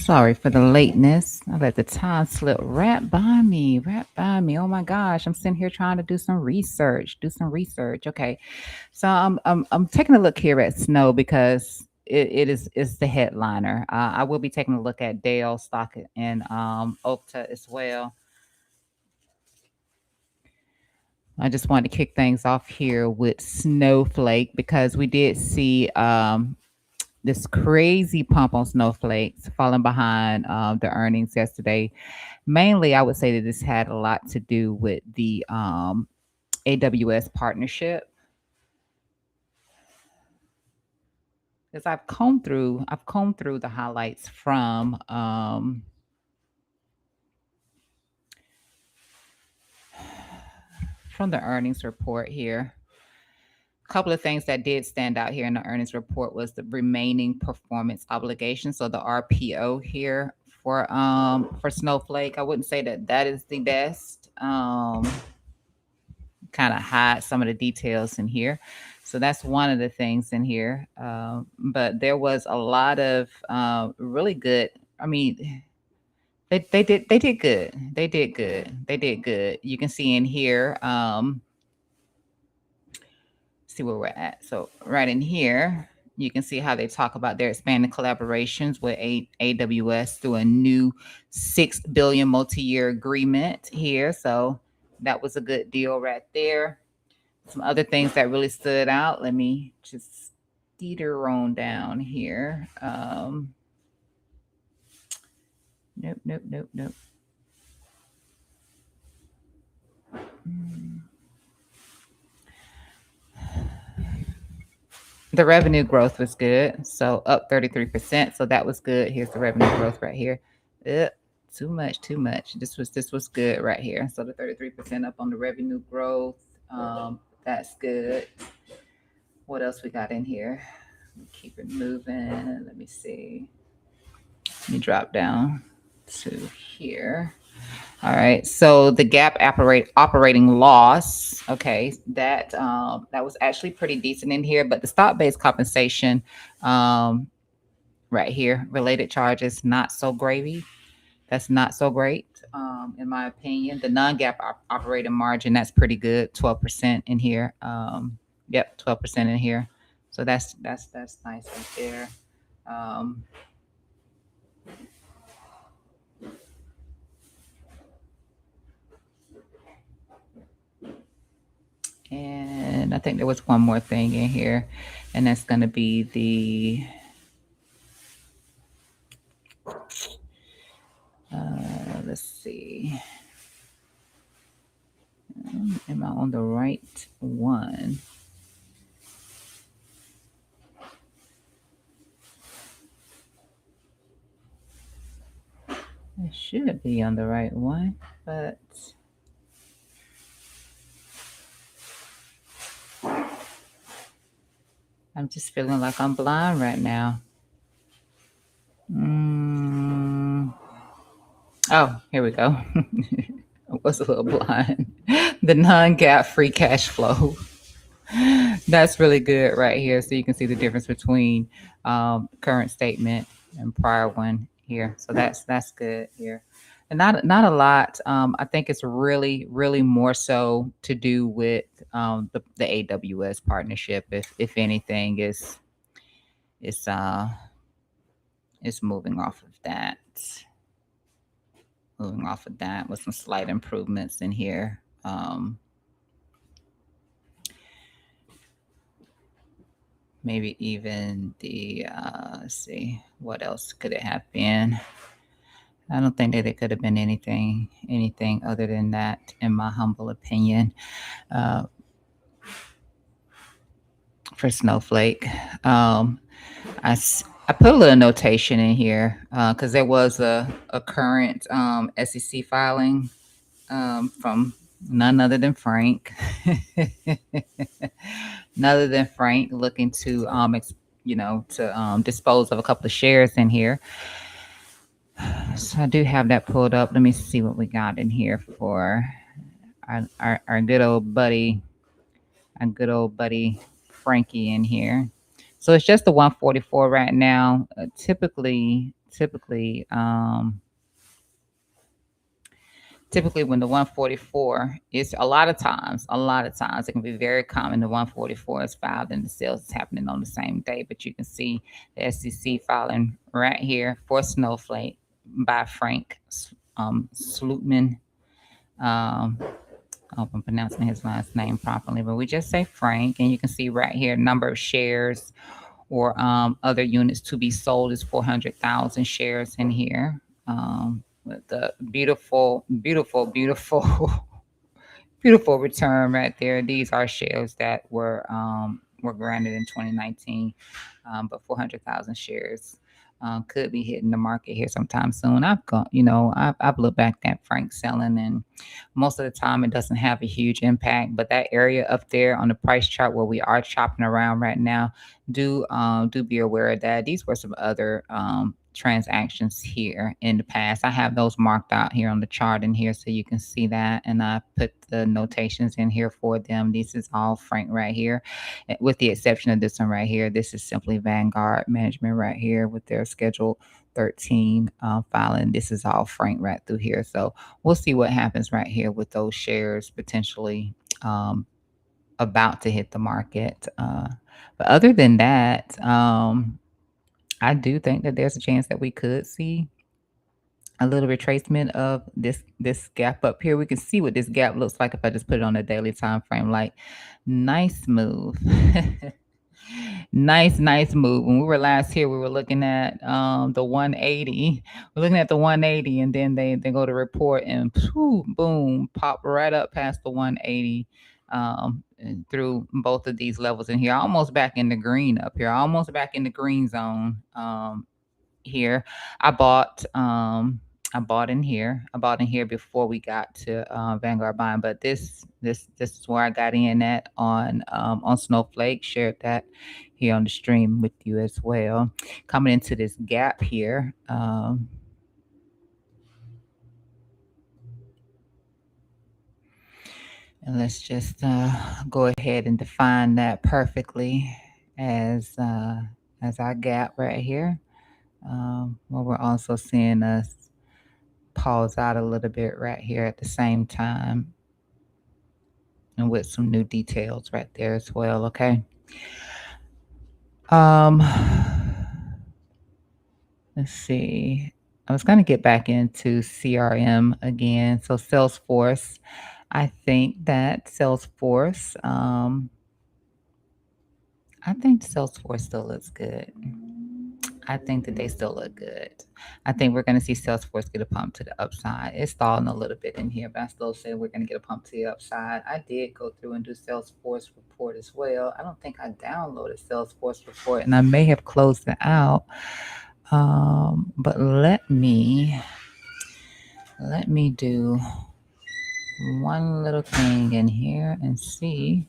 Sorry for the lateness. I let the time slip right by me, right by me. Oh my gosh, I'm sitting here trying to do some research. Do some research. Okay, so I'm taking a look here at snow because it's the headliner. I will be taking a look at Dale stock and Okta as well. I just wanted to kick things off here with Snowflake because we did see this crazy pump on snowflakes falling behind the earnings yesterday. Mainly, I would say that this had a lot to do with the AWS partnership. As I've combed through the highlights from the earnings report here. A couple of things that did stand out here in the earnings report was the remaining performance obligation, so the RPO here for Snowflake. I wouldn't say that that is the best. Kind of hide some of the details in here. So that's one of the things in here. But there was a lot of really good. I mean, they did good. They did good. They did good. You can see in here. See where we're at. So right in here, you can see how they talk about their expanding collaborations with AWS through a new 6 billion multi-year agreement here. So that was a good deal right there. Some other things that really stood out. Let me just teeter on down here. Nope, nope, nope, nope. The revenue growth was good. So up 33%. So that was good. Here's the revenue growth right here. Too much, too much. This was good right here. So the 33% up on the revenue growth. That's good. What else we got in here? Keep it moving. Let me see. Let me drop down to here. All right. So the gap operating loss. Okay, that was actually pretty decent in here, but the stock based compensation, right here, related charges, not so gravy. That's not so great, in my opinion. The non-gap operating margin, that's pretty good, 12% in here. Yep, 12% in here. So that's nice right there. Um, and I think there was one more thing in here, and that's going to be the. Let's see. Am I on the right one? I should be on the right one, but I'm just feeling like I'm blind right now. Oh, here we go. I was a little blind. The non-GAAP free cash flow. That's really good right here. So you can see the difference between current statement and prior one here. So that's good here. And not a lot. I think it's really more so to do with the AWS partnership. If anything is is moving off of that. Moving off of that with some slight improvements in here. Maybe even the let's see, what else could it have been? I don't think that it could have been anything other than that, in my humble opinion. Uh, for Snowflake, I put a little notation in here because there was a current SEC filing from none other than Frank. None other than Frank looking to dispose of a couple of shares in here. So I do have that pulled up. Let me see what we got in here for our good old buddy Frankie in here. So it's just the 144 right now. Typically typically when the 144 is a lot of times it can be very common. The 144 is filed and the sales is happening on the same day, but you can see the SEC filing right here for Snowflake by Frank Slootman. I hope I'm pronouncing his last name properly, but we just say Frank, and you can see right here number of shares or other units to be sold is 400,000 shares in here. With the beautiful, beautiful, beautiful, beautiful return right there. These are shares that were granted in 2019, but 400,000 shares could be hitting the market here sometime soon. I've looked back at Frank selling, and most of the time it doesn't have a huge impact. But that area up there on the price chart where we are chopping around right now, do be aware of that. These were some other transactions here in the past. I have those marked out here on the chart in here so you can see that, and I put the notations in here for them. This is all Frank right here, with the exception of this one right here. This is simply Vanguard Management right here with their Schedule 13 filing. This is all Frank right through here. So we'll see what happens right here with those shares potentially about to hit the market. But other than that, I do think that there's a chance that we could see a little retracement of this gap up here. We can see what this gap looks like if I just put it on a daily time frame. Like, nice move. Nice move. When we were last here, we were looking at the 180. We're looking at the 180, and then they go to report, and boom, pop right up past the 180, and through both of these levels in here, almost back in the green up here, almost back in the green zone. Here. I bought I bought in here before we got to Vanguard buying, but this is where I got in at on Snowflake. Shared that here on the stream with you as well. Coming into this gap here. And let's just go ahead and define that perfectly as our gap right here. Well, we're also seeing us pause out a little bit right here at the same time, and with some new details right there as well. Okay. Um, let's see. I was going to get back into CRM again. So Salesforce, I think that Salesforce, I think Salesforce still looks good. I think that they still look good. I think we're going to see Salesforce get a pump to the upside. It's stalling a little bit in here, but I still say we're going to get a pump to the upside. I did go through and do Salesforce report as well. I don't think I downloaded Salesforce report, and I may have closed it out. But let me do one little thing in here and see.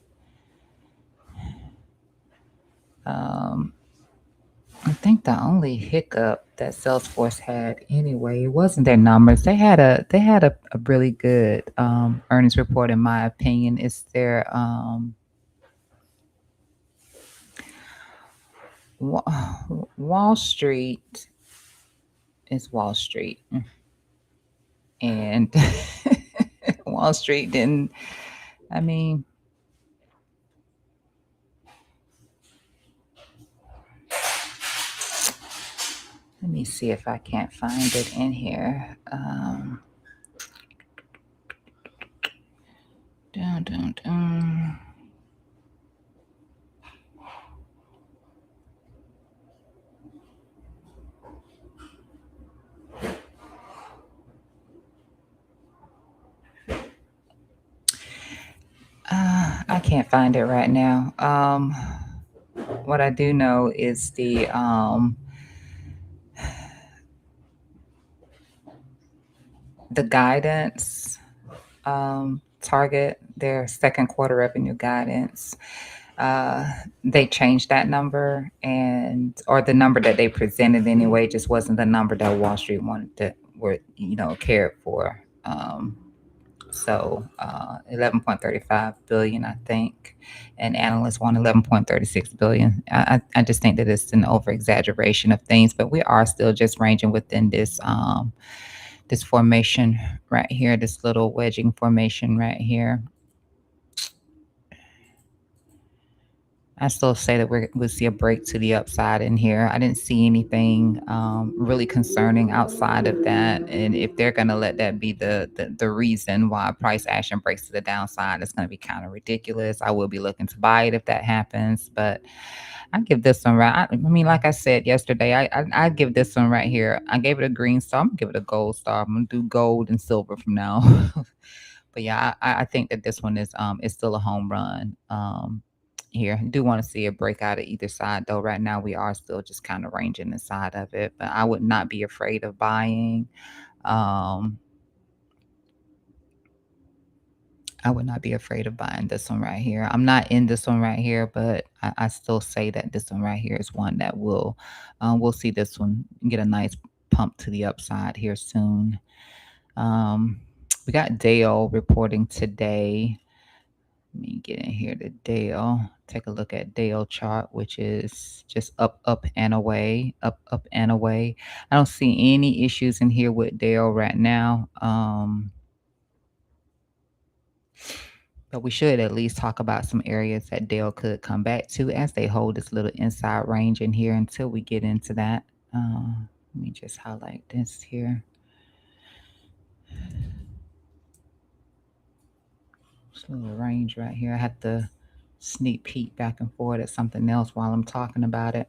I think the only hiccup that Salesforce had anyway, it wasn't their numbers. They had a really good earnings report in my opinion. It's their Wall Street is Wall Street. And Wall Street didn't, I mean, let me see if I can't find it in here. Dun. I can't find it right now. What I do know is the guidance target, their second quarter revenue guidance. They changed that number, or the number that they presented anyway just wasn't the number that Wall Street wanted to cared for. So 11.35 billion, I think, and analysts want 11.36 billion. I just think that it's an over exaggeration of things, but we are still just ranging within this formation right here, this little wedging formation right here. I still say that we'll see a break to the upside in here. I didn't see anything really concerning outside of that. And if they're going to let that be the reason why price action breaks to the downside, it's going to be kind of ridiculous. I will be looking to buy it if that happens. But I give this one right. I mean, like I said yesterday, I give this one right here. I gave it a green star. I'm going to give it a gold star. I'm going to do gold and silver from now. But yeah, I think that this one is still a home run. Here, I do want to see a breakout of either side though. Right now, we are still just kind of ranging inside of it, but I would not be afraid of buying. Um, I would not be afraid of buying this one right here. I'm not in this one right here, but I still say that this one right here is one that we'll see this one get a nice pump to the upside here soon. We got Dale reporting today. Let me get in here to Dale. Take a look at Dale chart, which is just up, up and away, up, up and away. I don't see any issues in here with Dale right now. But we should at least talk about some areas that Dale could come back to as they hold this little inside range in here until we get into that. Let me just highlight this here. This little range right here. I have to sneak peek back and forth at something else while I'm talking about it.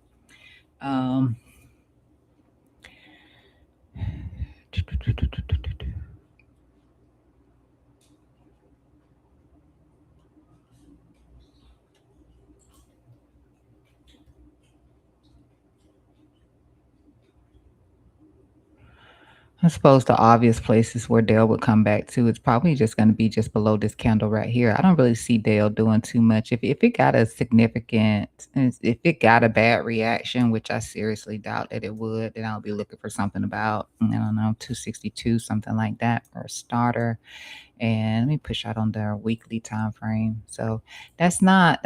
I suppose the obvious places where Dale would come back to is probably just going to be just below this candle right here. I don't really see Dale doing too much. If it got a significant, if it got a bad reaction, which I seriously doubt that it would, then I'll be looking for something about, I don't know, 262, something like that for a starter. And let me push out on their weekly time frame. So that's not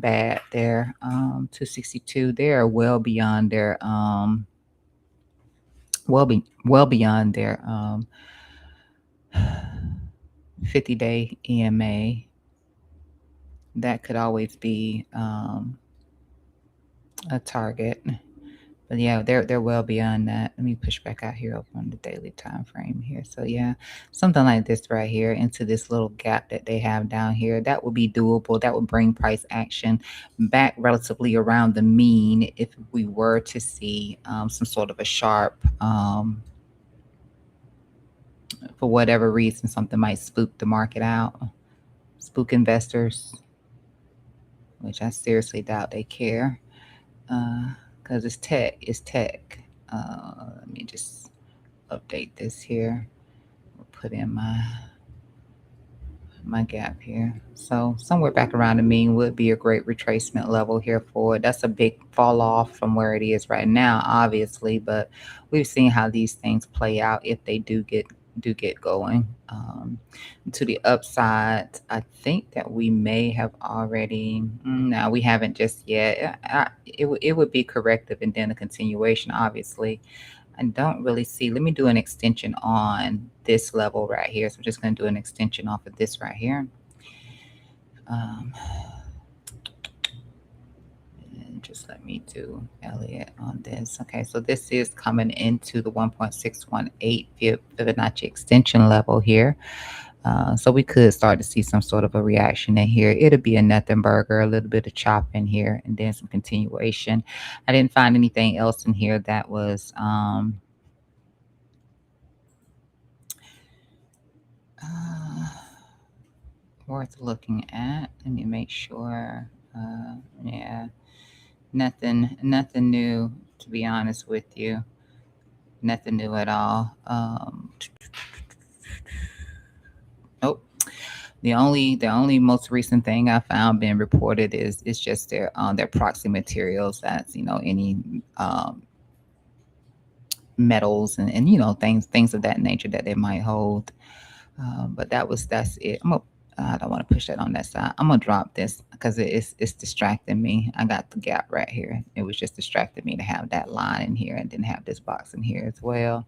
bad there. 262, they're well beyond their well beyond their 50-day EMA. That could always be a target. But yeah, they're well beyond that. Let me push back out here up on the daily time frame here. So yeah, something like this right here into this little gap that they have down here, that would be doable. That would bring price action back relatively around the mean if we were to see some sort of a sharp for whatever reason, something might spook the market out, spook investors, which I seriously doubt they care. Because it's tech. It's tech. Let me just update this here. We'll put in my gap here. So somewhere back around the mean would be a great retracement level here for it. That's a big fall off from where it is right now, obviously, but we've seen how these things play out if they do get going. To the upside, I think that we may have already, no, we haven't just yet. It would be corrective and then a continuation, obviously. I don't really see, let me do an extension on this level right here. So I'm just going to do an extension off of this right here. And just let me do Elliott on this. Okay, so this is coming into the 1.618 Fibonacci extension level here. So we could start to see some sort of a reaction in here. It'll be a nothing burger, a little bit of chop in here, and then some continuation. I didn't find anything else in here that was worth looking at. Let me make sure. Yeah, nothing new, to be honest with you. Nothing new at all. Oh, the only most recent thing I found being reported is just their proxy materials. That's any metals and things of that nature that they might hold. But that's it. I don't want to push that on that side. I'm gonna drop this because it's distracting me. I got the gap right here. It was just distracting me to have that line in here and then have this box in here as well.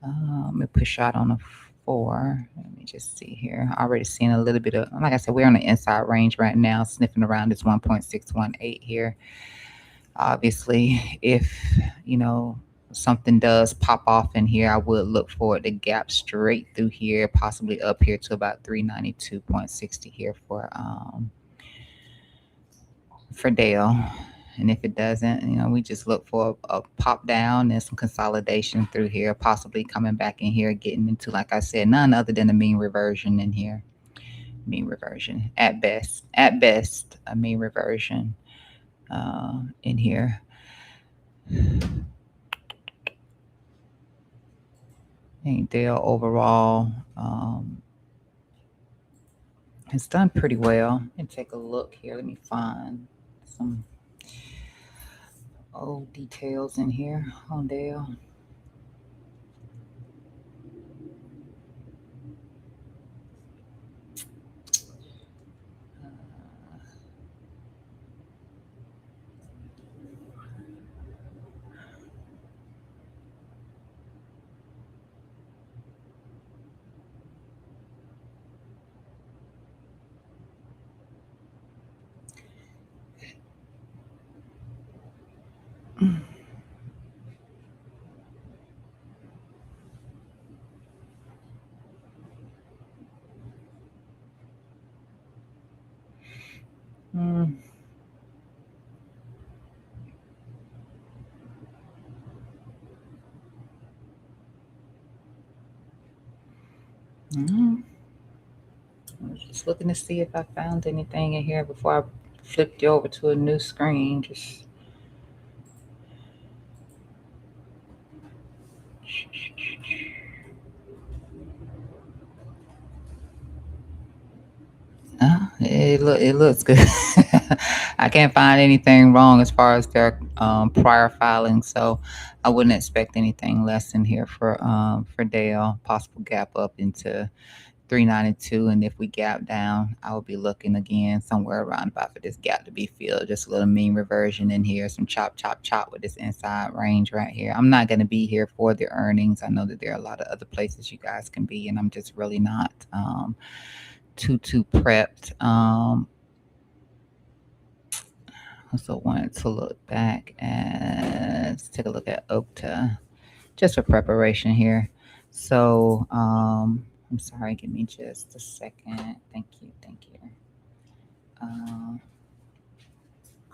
Let me push out on a 4. Let me just see here. Already seeing a little bit of, like I said, we're on the inside range right now, sniffing around this 1.618 here. Obviously, if something does pop off in here, I would look for it to gap straight through here, possibly up here to about 392.60 here for Dale. And if it doesn't, we just look for a pop down and some consolidation through here, possibly coming back in here, getting into, like I said, none other than a mean reversion in here. Mean reversion at best. At best, a mean reversion in here. I think Dale overall has done pretty well. Let me take a look here. Let me find some old details in here on Dale. Mm. Mm. I was just looking to see if I found anything in here before I flipped you over to a new screen. Just it looks good. I can't find anything wrong as far as their prior filing, so I wouldn't expect anything less in here for Dale. Possible gap up into 392, and if we gap down, I will be looking again somewhere around about for this gap to be filled. Just a little mean reversion in here, some chop, chop, chop with this inside range right here. I'm not going to be here for the earnings. I know that there are a lot of other places you guys can be, and I'm just really not too prepped. Also wanted to look back and let's take a look at Okta just for preparation here. So I'm sorry, give me just a second. Thank you, thank you. Um,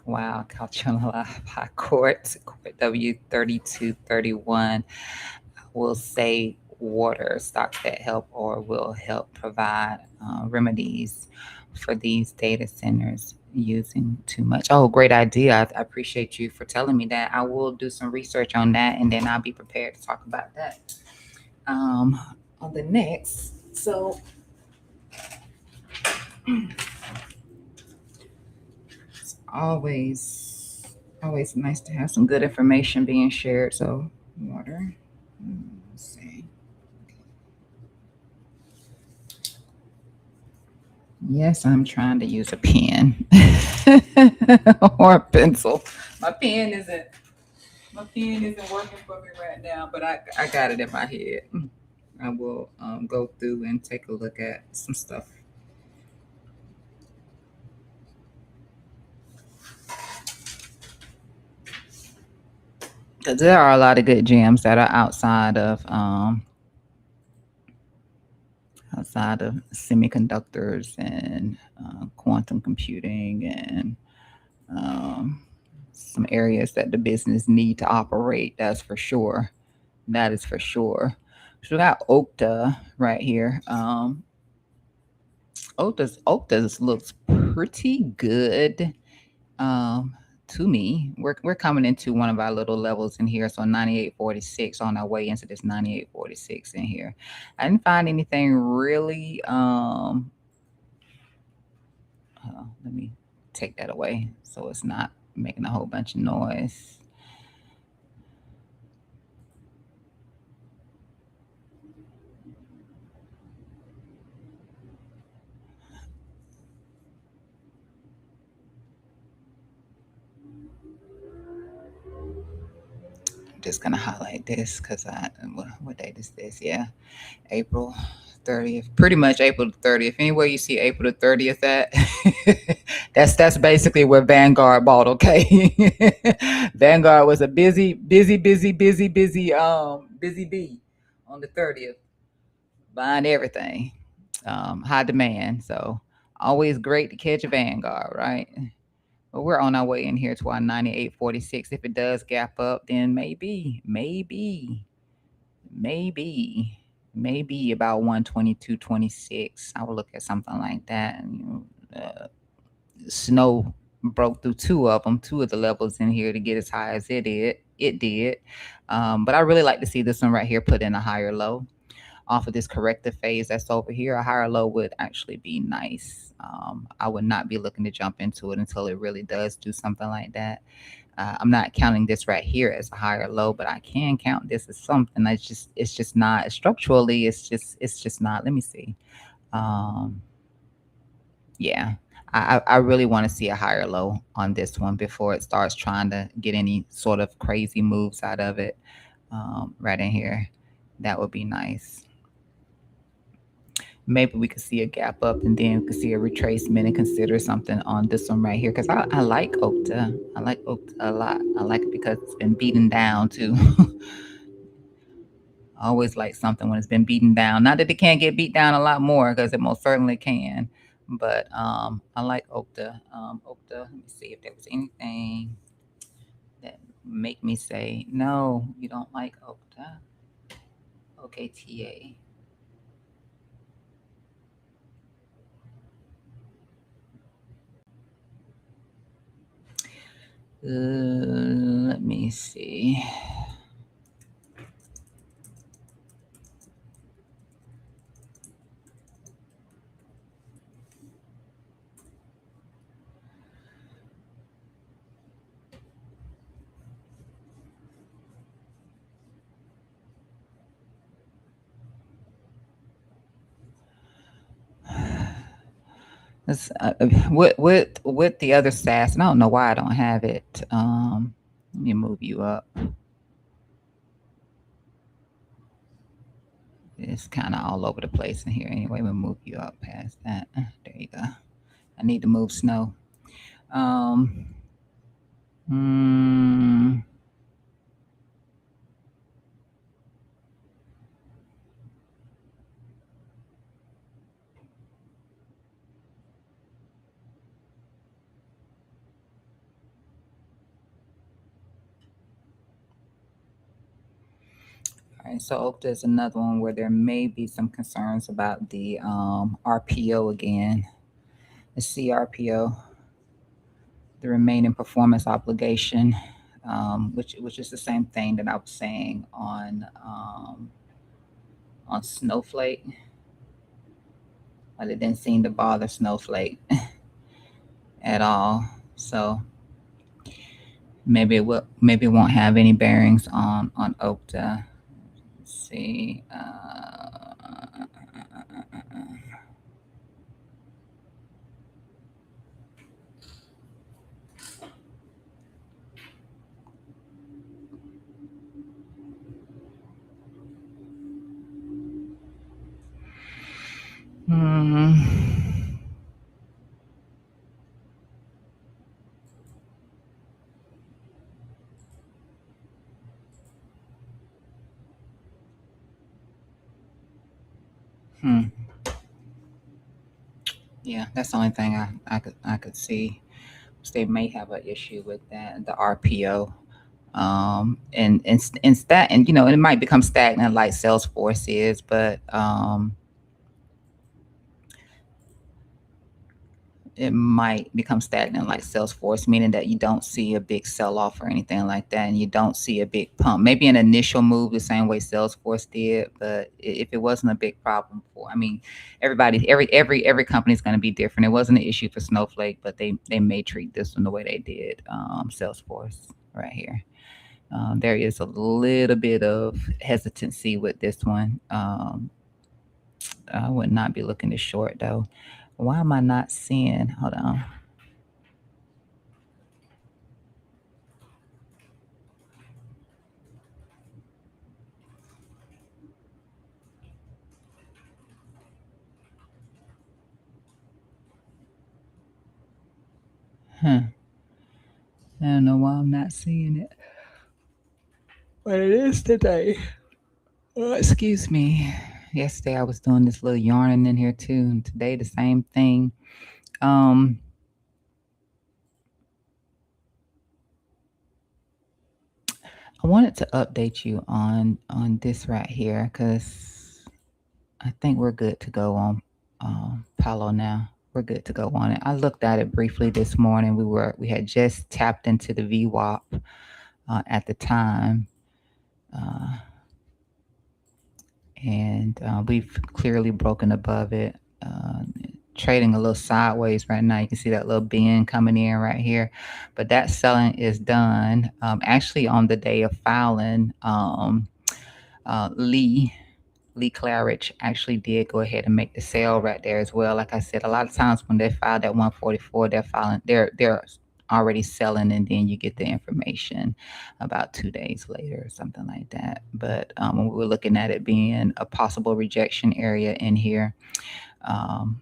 wow, Couch on Live High Court, W3231 will say water stocks that help or will help provide remedies for these data centers using too much. Oh, great idea. I appreciate you for telling me that. I will do some research on that and then I'll be prepared to talk about that on the next. So, it's always nice to have some good information being shared. So, water. Let's see. Yes, I'm trying to use a pen or a pencil. My pen isn't my pen isn't working for me right now, but I got it in my head. I will go through and take a look at some stuff because there are a lot of good gems that are outside of semiconductors and quantum computing and um, some areas that the business need to operate. That's for sure. That is for sure. So we got Okta right here. Okta's looks pretty good to me. We're coming into one of our little levels in here. So 98.46 on our way into this 98.46 in here. I didn't find anything really let me take that away so it's not making a whole bunch of noise. just gonna highlight this because what date is this? Yeah, April 30th. Pretty much April 30th. Anywhere you see April the 30th at, that's basically where Vanguard bought. Okay, Vanguard was a busy bee on the 30th, buying everything. High demand, so always great to catch a Vanguard, right? But we're on our way in here to our 98.46. If it does gap up, then maybe, maybe about 122.26. I would look at something like that. And, snow broke through two of the levels in here to get as high as it did. It did. But I really like to see this one right here put in a higher low off of this corrective phase that's over here. A higher low would actually be nice. I would not be looking to jump into it until it really does do something like that. I'm not counting this right here as a higher low, but I can count this as something that's just not structurally. It's just not. Let me see. Um, yeah, I really want to see a higher low on this one before it starts trying to get any sort of crazy moves out of it. Right in here, that would be nice. Maybe we could see a gap up and then we could see a retracement and consider something on this one right here because I like Okta. I like Okta a lot. I like it because it's been beaten down too. I always like something when it's been beaten down. Not that it can't get beat down a lot more because it most certainly can. But I like Okta. Okta. Let me see if there was anything that make me say no. You don't like Okta. OKTA. Let me see. With the other SaaS, and I don't know why I don't have it. Let me move you up. It's kind of all over the place in here. Anyway, we'll move you up past that. There you go. I need to move snow. Um, mm, all right, so there's another one where there may be some concerns about the RPO again. The CRPO, the remaining performance obligation, which is the same thing that I was saying on Snowflake, but it didn't seem to bother Snowflake at all. So maybe it won't have any bearings on Okta. Let's see. Hmm. Hmm. Yeah, that's the only thing I could see. They may have an issue with that, the RPO. And it might become stagnant like Salesforce is, but it might become stagnant like Salesforce, meaning that you don't see a big sell off or anything like that, and you don't see a big pump. Maybe an initial move the same way Salesforce did, but if it wasn't a big problem for, I mean, every company is going to be different. It wasn't an issue for Snowflake, but they may treat this one the way they did Salesforce right here. There is a little bit of hesitancy with this one. I would not be looking to short though. Why am I not seeing? Hold on. Huh. I don't know why I'm not seeing it, but it is today. Excuse me. Yesterday I was doing this little yarning in here too, and today the same thing. Um, I wanted to update you on this right here because I think we're good to go on Palo now. We're good to go on it. I looked at it briefly this morning. We had just tapped into the VWAP at the time, uh, and we've clearly broken above it. Trading a little sideways right now. You can see that little bend coming in right here, but that selling is done. Actually, on the day of filing, Lee Claridge actually did go ahead and make the sale right there as well. Like I said, a lot of times when they file that 144, they're already selling, and then you get the information about 2 days later or something like that. But when we were looking at it being a possible rejection area in here, um,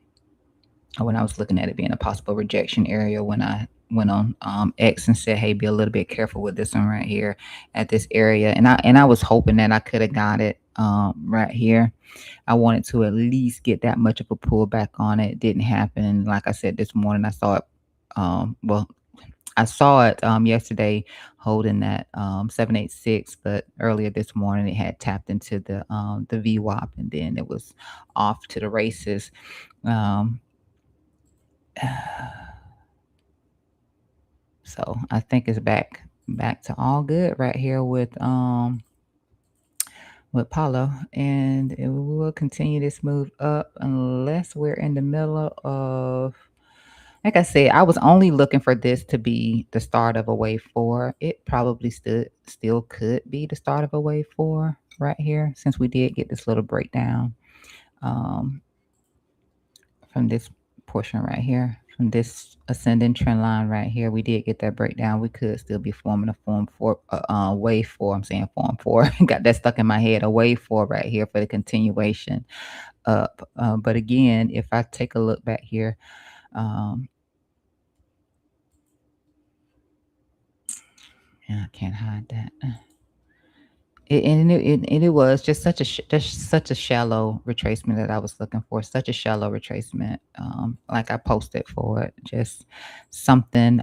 when I was looking at it being a possible rejection area, when I went on X and said, "Hey, be a little bit careful with this one right here at this area," and I was hoping that I could have got it right here. I wanted to at least get that much of a pullback on it. It didn't happen. Like I said this morning, I saw it. Well, I saw it yesterday holding that 786, but earlier this morning it had tapped into the VWAP, and then it was off to the races. Um, so I think it's back to all good right here with Paulo, and it will continue this move up unless we're in the middle of. Like I said, I was only looking for this to be the start of a wave four. It probably still could be the start of a wave four right here, since we did get this little breakdown um, from this portion right here, from this ascending trend line right here. We did get that breakdown. We could still be forming a form four, wave four. I'm saying form four. Got that stuck in my head. A wave four right here for the continuation up. But again, if I take a look back here, yeah, I can't hide that. And it was just such a shallow retracement that I was looking for. Such a shallow retracement. Like I posted for it, just something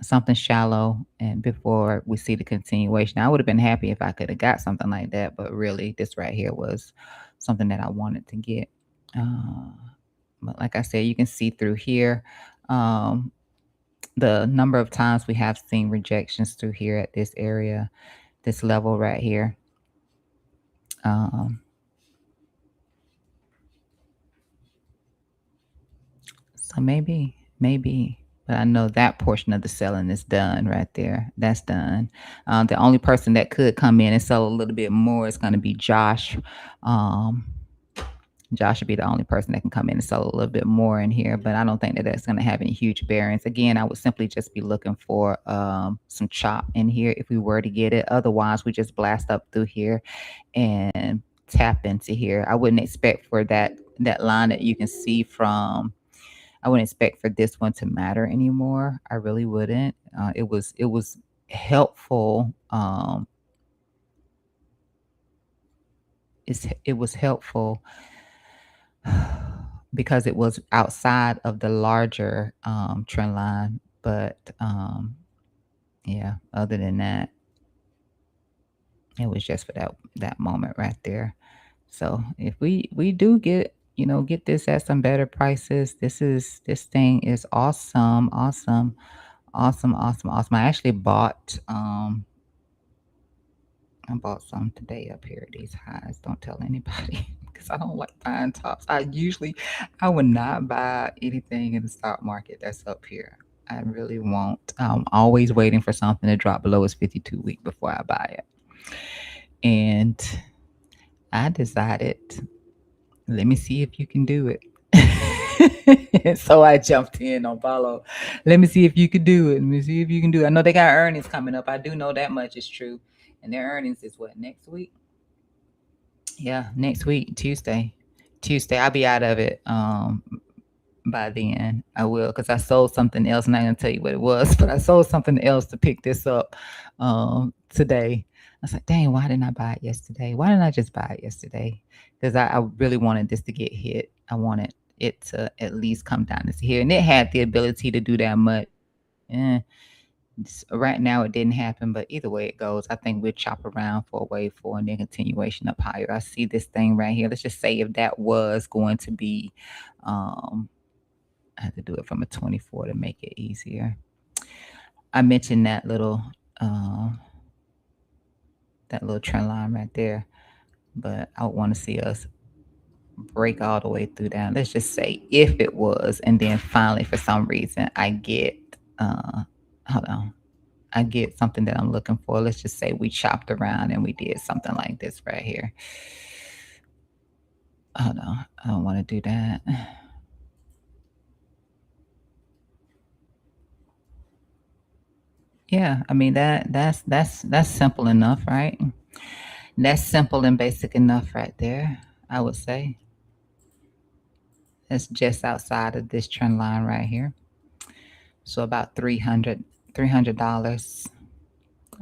something shallow, and before we see the continuation. I would have been happy if I could have got something like that, but really, this right here was something that I wanted to get. Uh, but like I said, you can see through here. Um, the number of times we have seen rejections through here at this area, this level right here. Um, so maybe, but I know that portion of the selling is done right there. That's done. The only person that could come in and sell a little bit more is going to be Josh. Um, Josh would be the only person that can come in and sell a little bit more in here, but I don't think that that's going to have any huge bearings. Again, I would simply just be looking for some chop in here if we were to get it. Otherwise, we just blast up through here and tap into here. I wouldn't expect for that line that you can see from. I wouldn't expect for this one to matter anymore. I really wouldn't. It was helpful. It was helpful because it was outside of the larger trend line. But yeah, other than that, it was just for that moment right there. So if we do get this at some better prices, this thing is awesome, awesome, awesome, awesome, awesome. I bought some today up here at these highs. Don't tell anybody because I don't like buying tops. I would not buy anything in the stock market that's up here. I really won't. I'm always waiting for something to drop below its 52-week before I buy it. And I decided, let me see if you can do it. So I jumped in on follow. Let me see if you could do it. Let me see if you can do it. I know they got earnings coming up. I do know that much is true. And their earnings is what, next week? Yeah, next week, Tuesday. I'll be out of it. by then. I will, because I sold something else. I'm not gonna tell you what it was, but I sold something else to pick this up today. I was like, dang, why didn't I buy it yesterday? Why didn't I just buy it yesterday? Because I really wanted this to get hit. I wanted it to at least come down to here, and it had the ability to do that much. Right now it didn't happen, but either way it goes, I think we'll chop around for a wave four and then continuation up higher. I see this thing right here. Let's just say if that was going to be, um, I had to do it from a 24 to make it easier. I mentioned uh, that little trend line right there, but I want to see us break all the way through down. Let's just say if it was, and then finally for some reason I get, hold on, I get something that I'm looking for. Let's just say we chopped around and we did something like this right here. Hold on, I don't want to do that. Yeah, I mean that's simple enough, right? That's simple and basic enough right there. I would say that's just outside of this trend line right here. So about $300.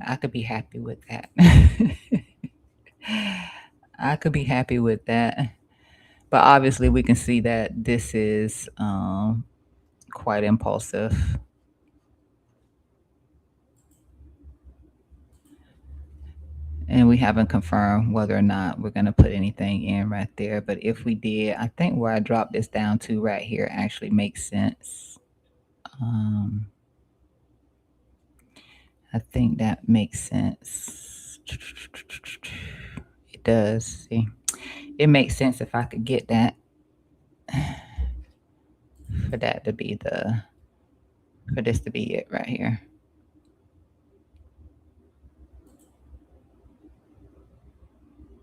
I could be happy with that. I could be happy with that. But obviously, we can see that this is quite impulsive. And we haven't confirmed whether or not we're going to put anything in right there. But if we did, I think where I dropped this down to right here actually makes sense. Um, I think that makes sense. It does. See, it makes sense if I could get that for that to be the for this to be it right here.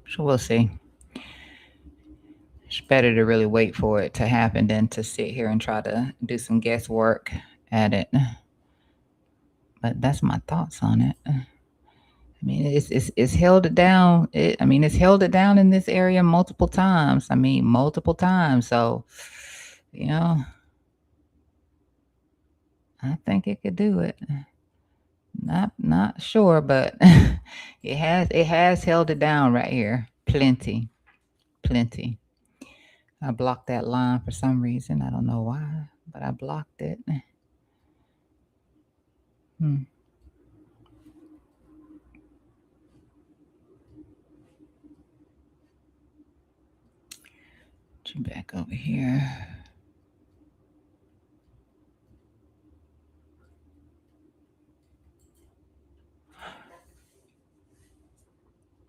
So we'll see. It's better to really wait for it to happen than to sit here and try to do some guesswork at it. But that's my thoughts on it. I mean, it's held it down. It's held it down in this area multiple times. I mean, multiple times. So, you know, I think it could do it. Not sure, but it has held it down right here. Plenty, plenty. I blocked that line for some reason. I don't know why, but I blocked it. Hmm. Get you back over here.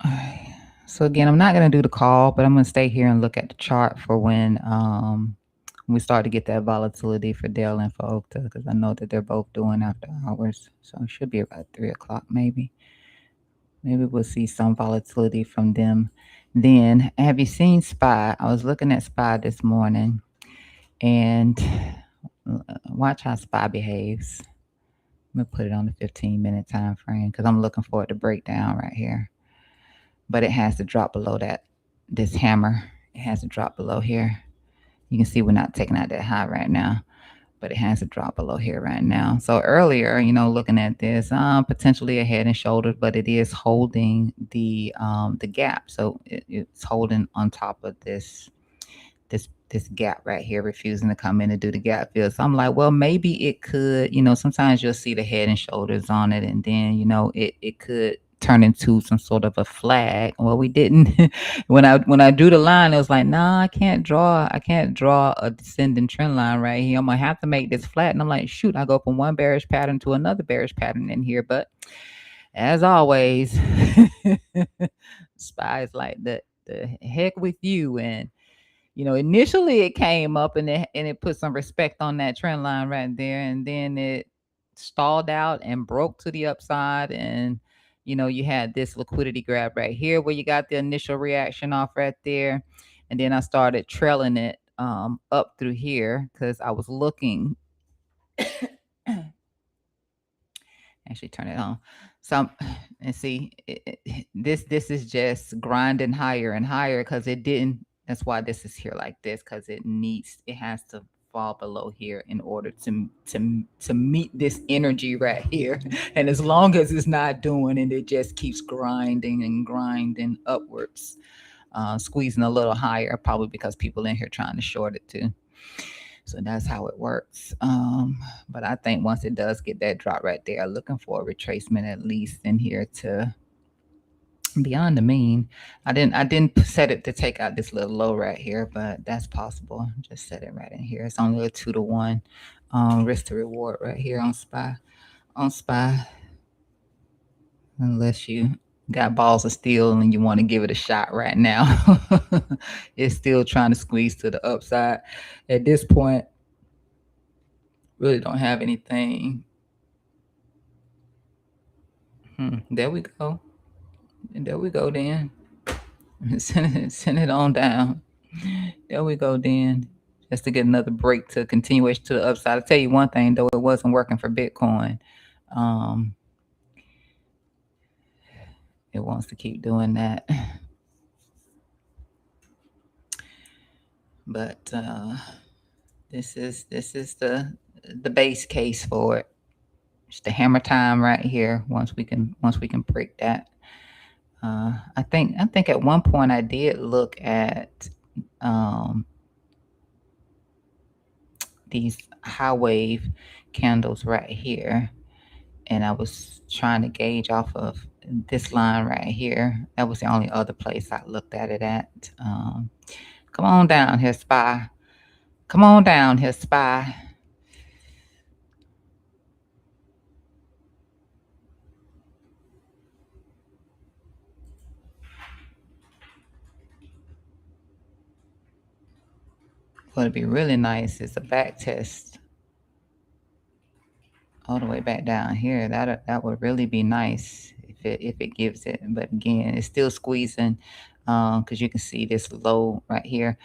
All right. So again, I'm not gonna do the call, but I'm gonna stay here and look at the chart for when we start to get that volatility for Dell and for Okta, because I know that they're both doing after hours. So it should be about 3 o'clock maybe. Maybe we'll see some volatility from them. Then have you seen SPY? I was looking at SPY this morning and watch how SPY behaves. I'm gonna put it on the 15-minute time frame because I'm looking for it to break down right here. But it has to drop below this hammer. It has to drop below here. You can see we're not taking out that high right now, but it has to drop below here right now. So earlier, looking at this, potentially a head and shoulders, but it is holding the gap. So it's holding on top of this gap right here, refusing to come in and do the gap fill. So I'm like, well, maybe it could, sometimes you'll see the head and shoulders on it, and then it could turn into some sort of a flag. Well, we didn't. When I drew the line, it was like, nah, I can't draw a descending trend line right here. I'm gonna have to make this flat. And I'm like, shoot, I go from one bearish pattern to another bearish pattern in here. But as always, spies like the heck with you. And initially it came up and it put some respect on that trend line right there, and then it stalled out and broke to the upside, and you had this liquidity grab right here where you got the initial reaction off right there, and then I started trailing it up through here because I was looking. Actually turn it on. So and see this is just grinding higher and higher because it didn't. That's why this is here like this, because it has to fall below here in order to meet this energy right here. And as long as it's not doing it, it just keeps grinding and grinding upwards, squeezing a little higher, probably because people in here trying to short it too. So that's how it works. But I think once it does get that drop right there, looking for a retracement at least in here to beyond the mean. I didn't set it to take out this little low right here, but that's possible. Just set it right in here. It's only a 2 to 1 risk to reward right here on SPY. On SPY, unless you got balls of steel and you want to give it a shot right now. It's still trying to squeeze to the upside. At this point, really don't have anything. There we go. And there we go then. Send it on down. There we go then. Just to get another break to continuation to the upside. I'll tell you one thing though, it wasn't working for Bitcoin. Um, it wants to keep doing that. But this is the base case for it. It's the hammer time right here. Once we can break that. I think at one point I did look at um, these high wave candles right here, and I was trying to gauge off of this line right here. That was the only other place I looked at it at. Come on down here, SPY. Come on down here, SPY. What'd be really nice is a back test all the way back down here. That would really be nice if it gives it. But again, it's still squeezing because you can see this low right here.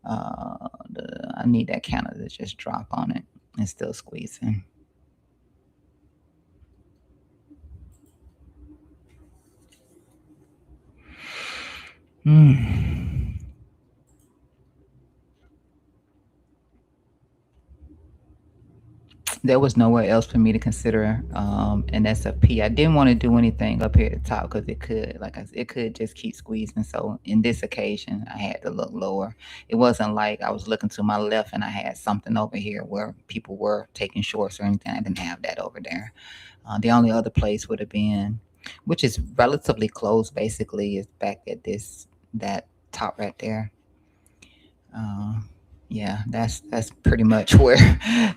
I need that counter to just drop on it. It's still squeezing. There was nowhere else for me to consider an SFP. I didn't want to do anything up here at the top because it could, it could just keep squeezing. So in this occasion, I had to look lower. It wasn't like I was looking to my left and I had something over here where people were taking shorts or anything. I didn't have that over there. The only other place would have been, which is relatively close, basically, is back at that top right there. Uh, yeah, that's pretty much where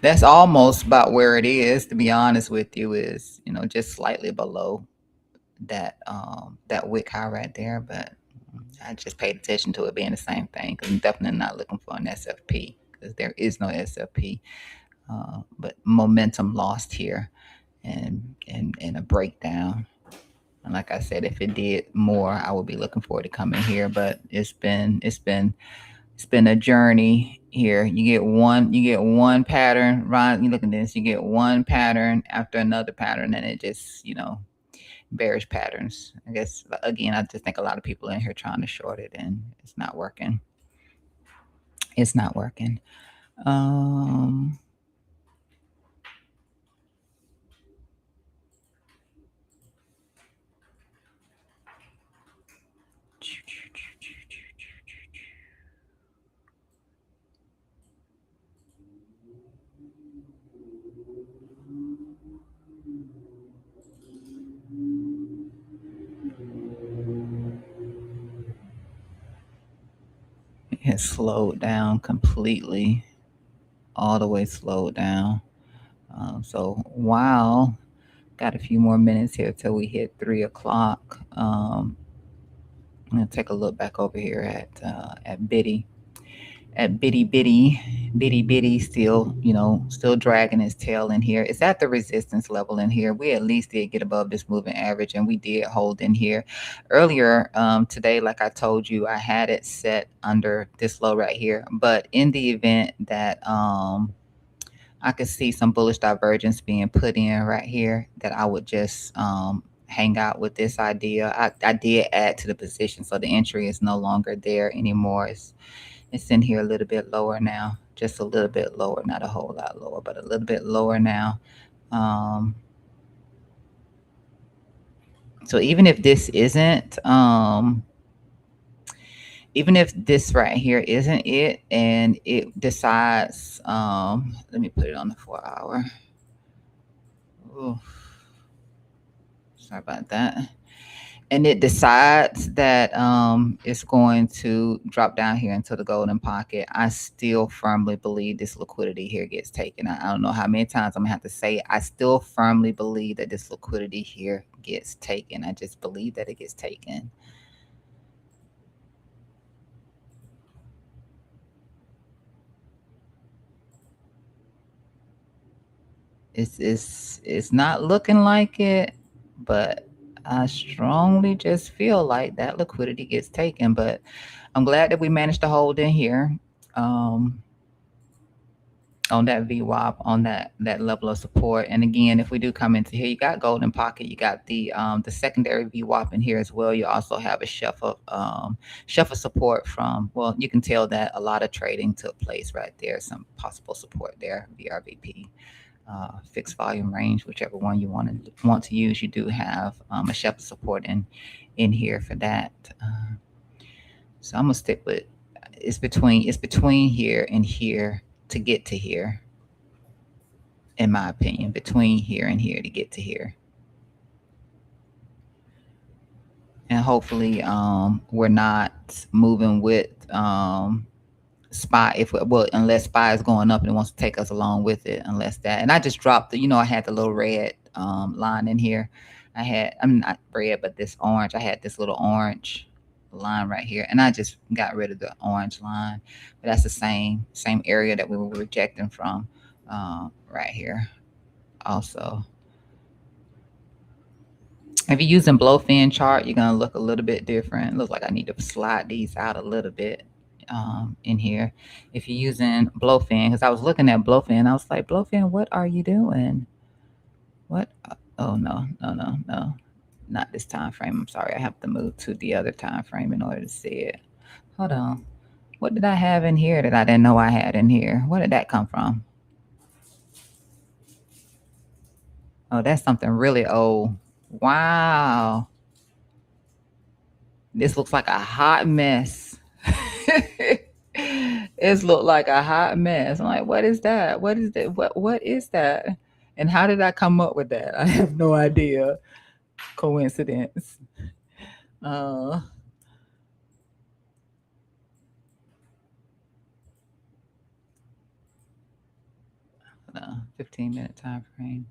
that's almost about where it is, to be honest with you, is just slightly below that wick high right there. But I just paid attention to it being the same thing because I'm definitely not looking for an SFP because there is no SFP. But momentum lost here and a breakdown. And like I said, if it did more, I would be looking forward to coming here. But it's been a journey here. You get one pattern, right? You look at this, you get one pattern after another pattern, and it just, bearish patterns. I guess again, I just think a lot of people in here trying to short it, and it's not working. It's not working. Um, it has slowed down completely, all the way slowed down. So while got a few more minutes here till we hit 3 o'clock. I'm gonna take a look back over here at Biddy. At Bitty, still, still dragging his tail in here. It's at the resistance level in here. We at least did get above this moving average, and we did hold in here earlier today. Like I told you, I had it set under this low right here. But in the event that I could see some bullish divergence being put in right here, that I would just hang out with this idea. I did add to the position, so the entry is no longer there anymore. It's in here a little bit lower now, just a little bit lower, not a whole lot lower, but a little bit lower now. Um, so even if this right here isn't it, and it decides, let me put it on the 4 hour. Ooh, sorry about that. And it decides that it's going to drop down here into the golden pocket, I still firmly believe this liquidity here gets taken. I don't know how many times I'm gonna have to say it. I still firmly believe that this liquidity here gets taken. I just believe that it gets taken. It's not looking like it, but I strongly just feel like that liquidity gets taken. But I'm glad that we managed to hold in here. Um, on that VWAP, on that level of support. And again, if we do come into here, you got golden pocket, you got the secondary VWAP in here as well. You also have a shelf of support from, well, you can tell that a lot of trading took place right there. Some possible support there, VRVP. Fixed volume range, whichever one you want to use, you do have a shelf of support in here for that. So I'm gonna stick with, it's between here and here to get to here, in my opinion, between here and here to get to here. And hopefully we're not moving with spy, if well, unless spy is going up and it wants to take us along with it, unless that. And I just dropped I had the little red line in here. I'm not red, but this orange. I had this little orange line right here, and I just got rid of the orange line. But that's the same area that we were rejecting from, right here also. If you're using blowfin chart, you're gonna look a little bit different. Looks like I need to slide these out a little bit in here. If you're using blowfin, because I was looking at blowfin, I was like, blowfin, what are you doing? What? Oh no, no, no, no, not this time frame. I'm sorry, I have to move to the other time frame in order to see it. Hold on. What did I have in here that I didn't know I had in here? Where did that come from? Oh, that's something really old. Wow. This looks like a hot mess. It's looked like a hot mess. I'm like, what is that? What is that? What is that? And how did I come up with that? I have no idea. Coincidence. Uh, 15-minute time frame.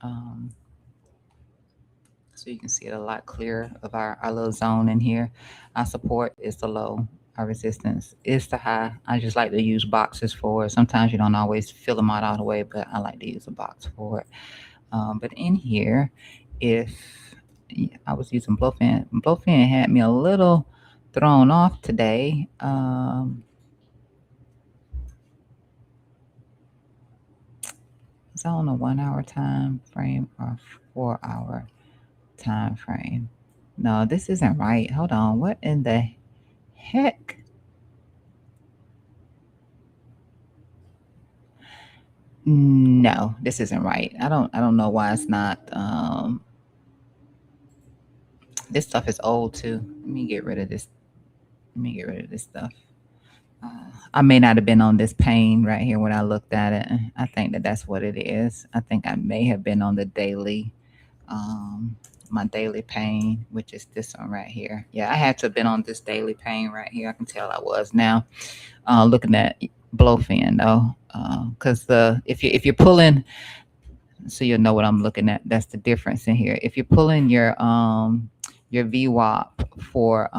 Um, so you can see it a lot clearer of our little zone in here. Our support is the low. Our resistance is the high. I just like to use boxes for it. Sometimes you don't always fill them out all the way, but I like to use a box for it. But in here, if I was using blowfin had me a little thrown off today. It's on a 1 hour time frame or 4 hour time frame. No, this isn't right. Hold on. What in the heck? No, this isn't right. I don't know why it's not. This stuff is old too. Let me get rid of this. Let me get rid of this stuff. I may not have been on this pane right here when I looked at it. I think that that's what it is. I think I may have been on the daily, um, my daily pane, which is this one right here. Yeah, I had to have been on this daily pane right here. I can tell I was now. Looking at blowfin though, because if you're pulling, so you'll know what I'm looking at. That's the difference in here. If you're pulling your VWAP for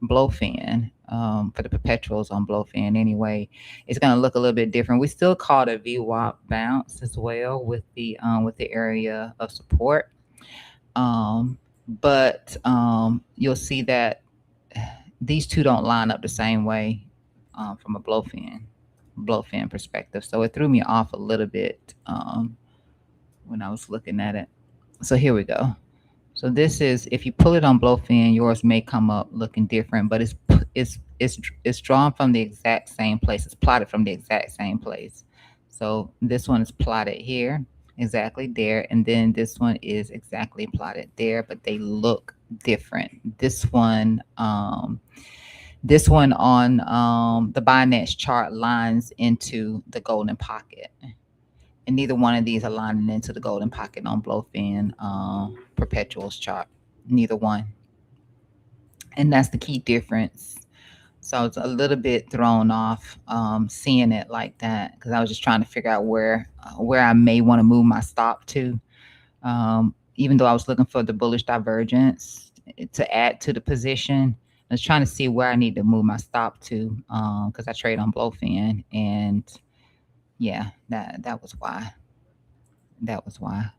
blowfin, for the perpetuals on blowfin anyway, it's gonna look a little bit different. We still call it a VWAP bounce as well with the area of support. But you'll see that these two don't line up the same way from a blowfin perspective. So it threw me off a little bit when I was looking at it. So here we go. So this is, if you pull it on blowfin, yours may come up looking different, but it's it's drawn from the exact same place. It's plotted from the exact same place. So this one is plotted here, exactly there, and then this one is exactly plotted there, but they look different. This one on the Binance chart lines into the golden pocket, and neither one of these are lining into the golden pocket on Blowfin Perpetuals chart. Neither one, and that's the key difference. So I was a little bit thrown off seeing it like that because I was just trying to figure out where I may want to move my stop to. Even though I was looking for the bullish divergence to add to the position, I was trying to see where I need to move my stop to because I trade on Blowfin, and yeah, that was why. That was why.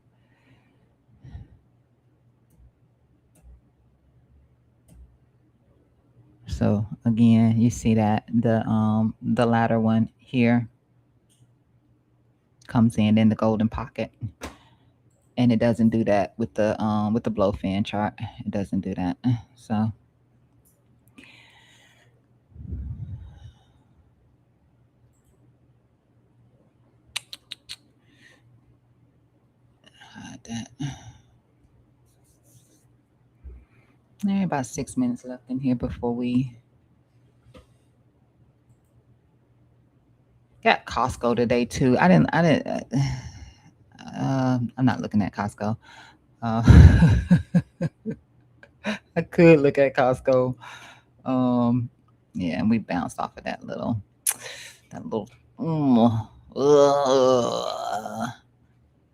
So again, you see that the latter one here comes in the golden pocket, and it doesn't do that with the Blowfin chart. It doesn't do that. So that. There about 6 minutes left in here before we got Costco today too. I didn't. I'm not looking at Costco. Uh, I could look at Costco. Um, yeah, and we bounced off of that little. Mm, ugh.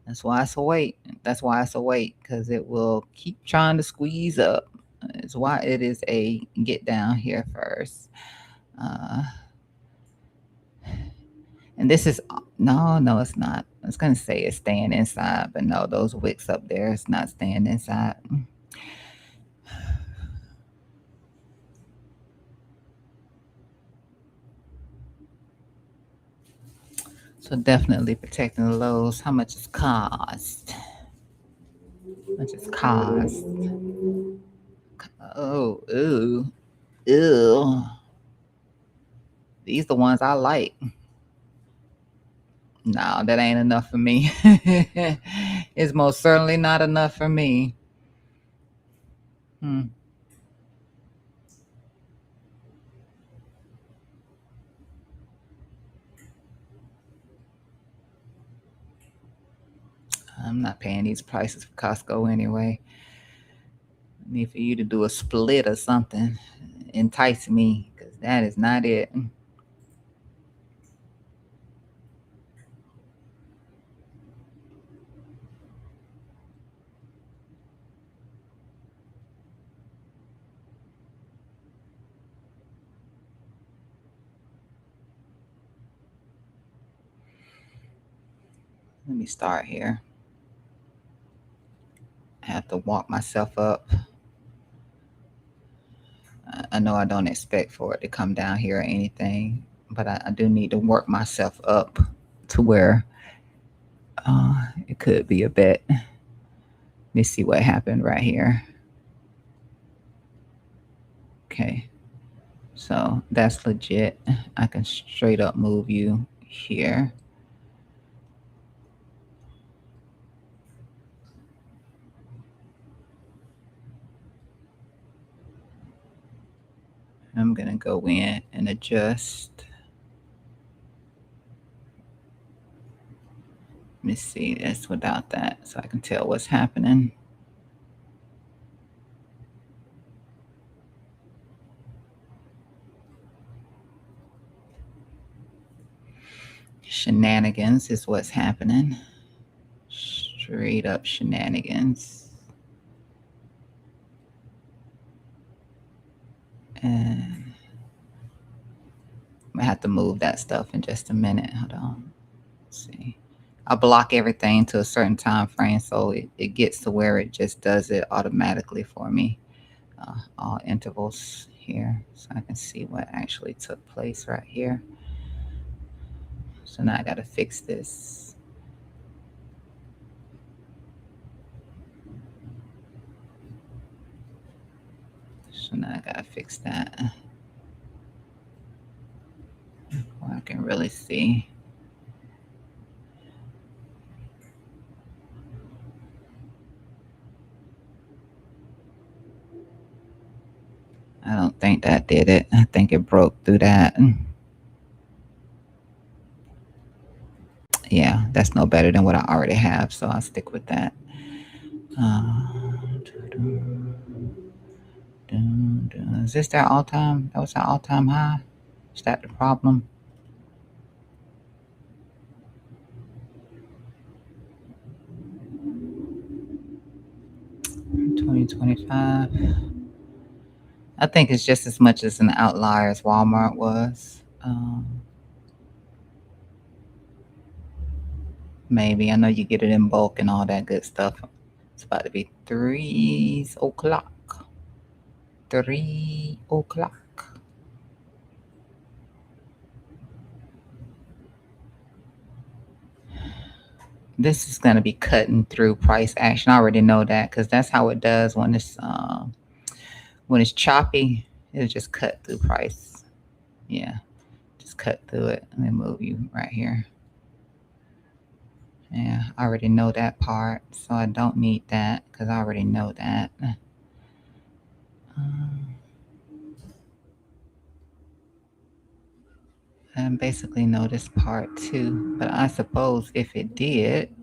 That's why it's a wait. That's why it's a wait because it will keep trying to squeeze up. It's why it is a get down here first. Uh, and this is no, it's not. I was gonna say it's staying inside, but no, those wicks up there, it's not staying inside. So definitely protecting the lows. How much it's cost? How much it's cost? Oh, ooh, ew. These the ones I like. No, that ain't enough for me. It's most certainly not enough for me. Hmm. I'm not paying these prices for Costco anyway. I need for you to do a split or something. Entice me, because that is not it. Let me start here. I have to walk myself up. I know I don't expect for it to come down here or anything, but I do need to work myself up to where it could be a bet. Let me see what happened right here. Okay, so that's legit. I can straight up move you here. I'm gonna go in and adjust. Let me see this without that so I can tell what's happening. Shenanigans is what's happening. Straight up shenanigans. And I have to move that stuff in just a minute. Hold on. Let's see. I block everything to a certain time frame so it gets to where it just does it automatically for me. All intervals here so I can see what actually took place right here. So now I got to fix this. So now I got to fix that. really see. I don't think that did it. I think it broke through that. Yeah, that's no better than what I already have, so I'll stick with that. Is this their all-time? That was our all-time high? Is that the problem? 2025. I think it's just as much as an outlier as Walmart was. Maybe. I know you get it in bulk and all that good stuff. It's about to be 3 o'clock. 3 o'clock. This is going to be cutting through price action. I already know that because that's how it does when it's choppy. It'll just cut through price. Yeah, just cut through it. Let me move you right here. Yeah, I already know that part, so I don't need that because I already know that. I basically know this part too, but I suppose if it did,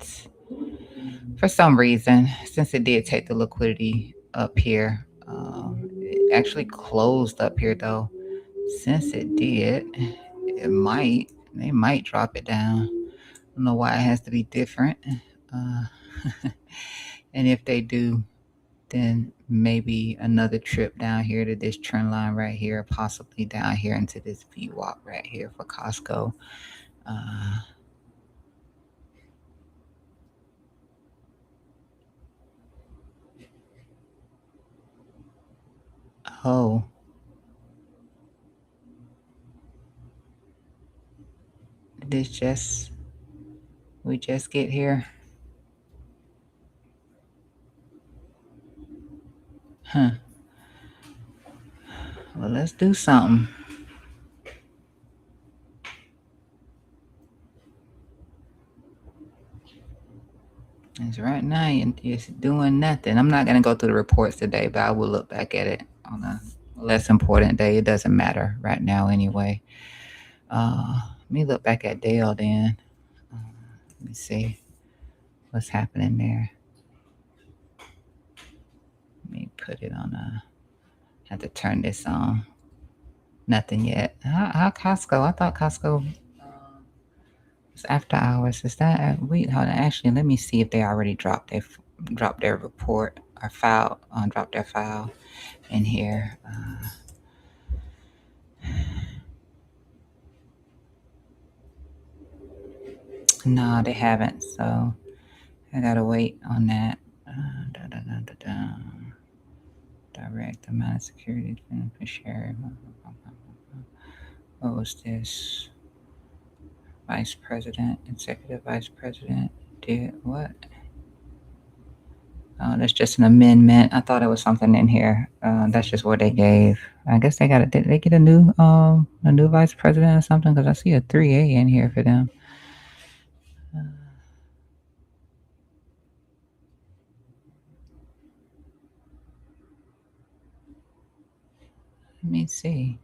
for some reason, since it did take the liquidity up here, it actually closed up here though. Since it did, they might drop it down. I don't know why it has to be different. Uh, and if they do, then maybe another trip down here to this trend line right here, possibly down here into this VWAP right here for Costco. Uh, oh, this just we just get here, huh? Well, let's do something. Because right now you're just doing nothing. I'm not gonna go through the reports today, but I will look back at it on a less important day. It doesn't matter right now anyway. Let me look back at Dale then. Let me see what's happening there. Let me put it on a. Have to turn this on. Nothing yet. How Costco? I thought Costco was after hours. Is that wait? Hold on. Actually, let me see if they already dropped their report or file. Dropped their file in here. No, they haven't. So I gotta wait on that. Direct amount of security beneficiary. What was this? Vice President, Executive Vice President did what? Oh, that's just an amendment. I thought it was something in here. That's just what they gave. I guess they got it. Did they get a new vice president or something? Because I see a 3A in here for them. Let me see.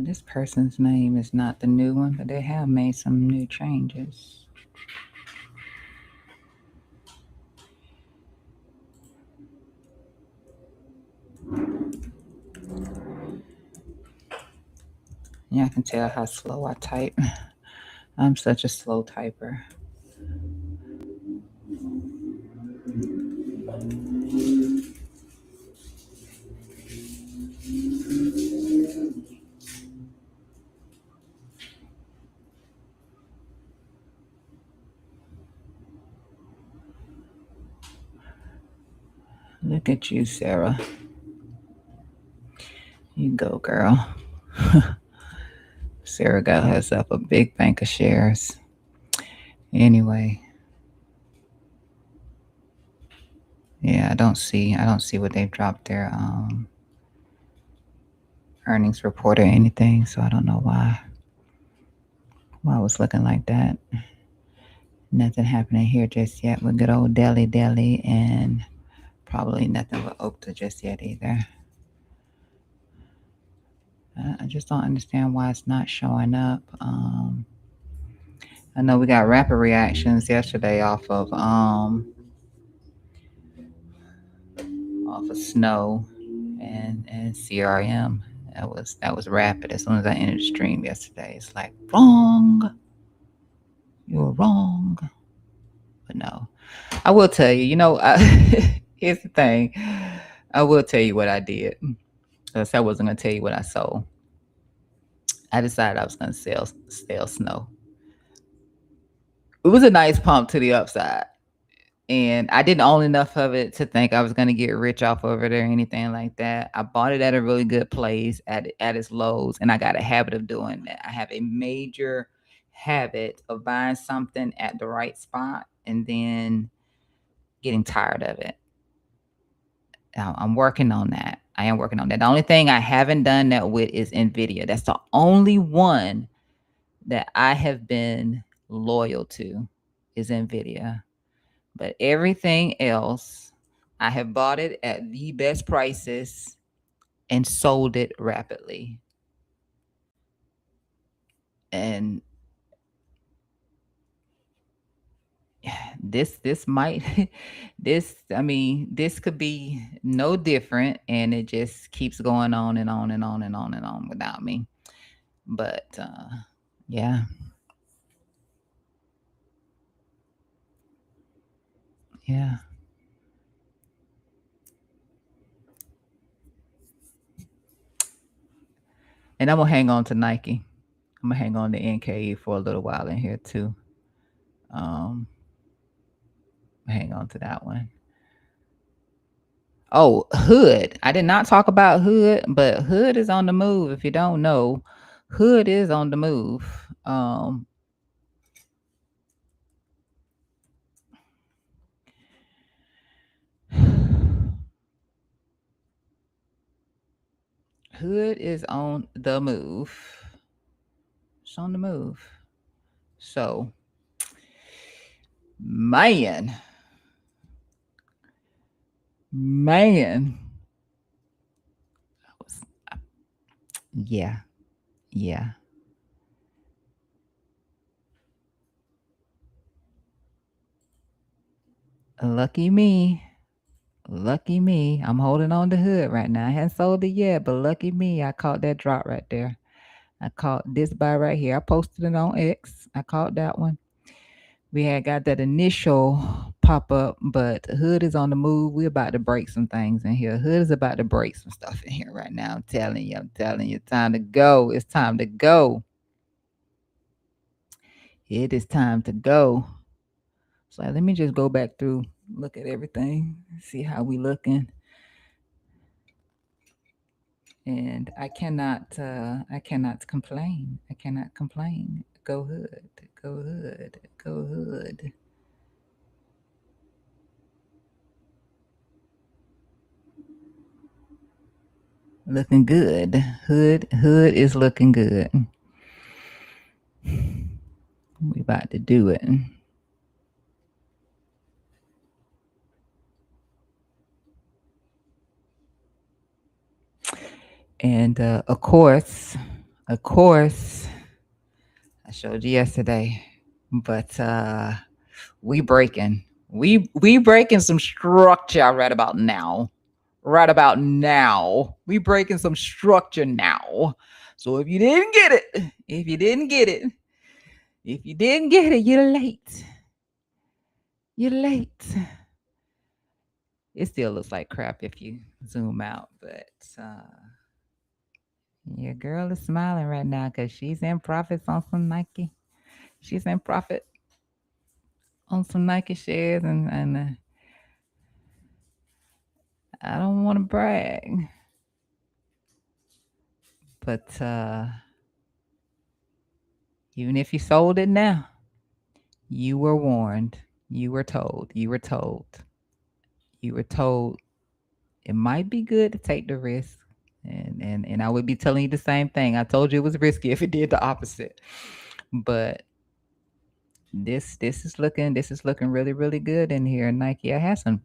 This person's name is not the new one, but they have made some new changes. Yeah, I can tell how slow I type. I'm such a slow typer. Look at you, Sarah. You go, girl. Sarah got herself a big bank of shares. Anyway, yeah, I don't see what they've dropped their earnings report or anything, so I don't know why it was looking like that. Nothing happening here just yet with good old Deli, and probably nothing with Okta just yet either. I just don't understand why it's not showing up. I know we got rapid reactions yesterday off of Snow and CRM. That was rapid. As soon as I entered the stream yesterday, it's like wrong. You're wrong. But no, I will tell you. Here's the thing. I will tell you what I did. Because I wasn't gonna tell you what I sold. I decided I was gonna sell Snow. It was a nice pump to the upside. And I didn't own enough of it to think I was going to get rich off of it or anything like that. I bought it at a really good place at its lows, and I got a habit of doing that. I have a major habit of buying something at the right spot and then getting tired of it. I'm working on that. I am working on that. The only thing I haven't done that with is Nvidia. That's the only one that I have been loyal to is Nvidia. But everything else, I have bought it at the best prices and sold it rapidly. And this might this could be no different, and it just keeps going on and on and on and on and on without me. But yeah. Yeah. And I'm gonna hang on to Nike. I'm gonna hang on to NKE for a little while in here too. Hang on to that one. Oh, Hood. I did not talk about Hood, but Hood is on the move. If you don't know, Hood is on the move. Hood is on the move. It's on the move. So, man. Yeah. Yeah. Lucky me. Lucky me. I'm holding on to Hood right now. I haven't sold it yet, but lucky me, I caught that drop right there. I caught this buy right here. I posted it on X. I caught that one. We had got that initial pop up, but Hood is on the move. We're about to break some things in here. Hood is about to break some stuff in here right now. I'm telling you, time to go. It's time to go. It is time to go. So let me just go back through, look at everything, see how we looking. And I cannot complain. I cannot complain. Go Hood. Go Hood. Go Hood. Looking good. Hood is looking good. We about to do it. And of course, I showed you yesterday, but we breaking some structure right about now. Right about now, we breaking some structure now. So if you didn't get it, If you didn't get it, you're late. You're late. It still looks like crap if you zoom out, but your girl is smiling right now because she's in profits on some Nike. She's in profit on some Nike shares, and I don't want to brag, but even if you sold it now, you were warned. You were told. You were told. You were told it might be good to take the risk. And I would be telling you the same thing. I told you it was risky if it did the opposite. But this is looking really, really good in here. Nike. I had some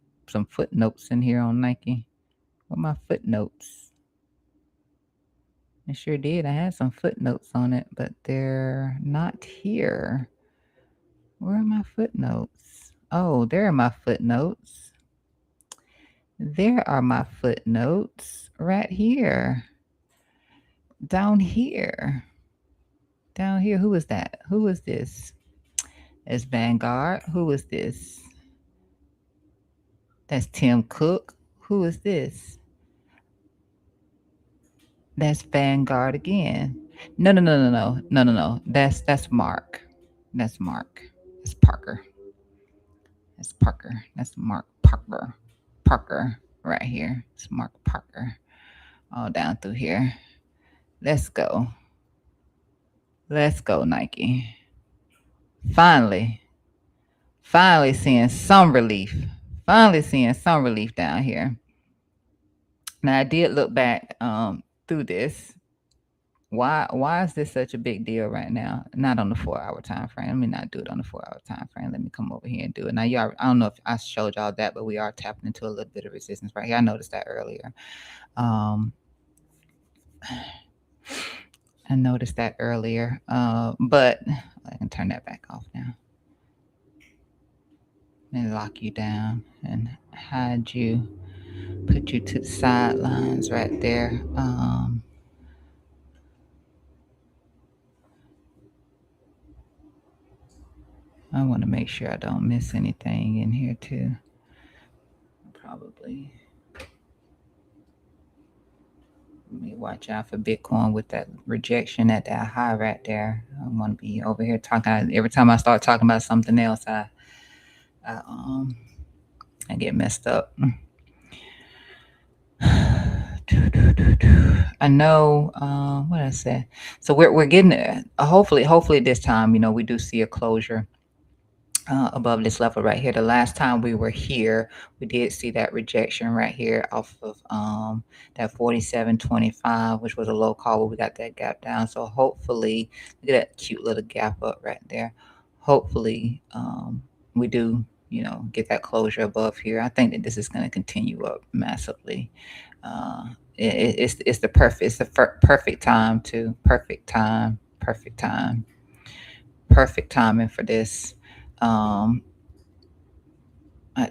footnotes in here on Nike. What are my footnotes? I sure did. I had some footnotes on it, but they're not here. Where are my footnotes? Oh, there are my footnotes. There are my footnotes right here. Down here. Down here. Who is that? Who is this? It's Vanguard. Who is this? That's Tim Cook. Who is this? That's Vanguard again. No, no, no, no, no, no, no, no. That's Mark. That's Mark. That's Parker. That's Parker. That's Mark Parker. Parker right here. It's Mark Parker. All down through here. Let's go. Let's go, Nike. Finally. Finally seeing some relief. Finally seeing some relief down here. Now I did look back through this. Why is this such a big deal right now? Not on the 4 hour time frame. Let me not do it on the 4 hour time frame. Let me come over here and do it. Now y'all, I don't know if I showed y'all that, but we are tapping into a little bit of resistance right here. I noticed that earlier. Um I noticed that earlier. But I can turn that back off now. And lock you down and hide you, put you to the sidelines right there. I want to make sure I don't miss anything in here too. Probably. Let me watch out for Bitcoin with that rejection at that high right there. I want to be over here talking. Every time I start talking about something else, I, um, I get messed up. I know what I said. So we're getting hopefully this time, we do see a closure above this level right here. The last time we were here, we did see that rejection right here off of that 47.25, which was a low call where we got that gap down. So hopefully, look at that cute little gap up right there. Hopefully, we do, get that closure above here. I think that this is going to continue up massively. It's the perfect time to perfect timing for this. Um, I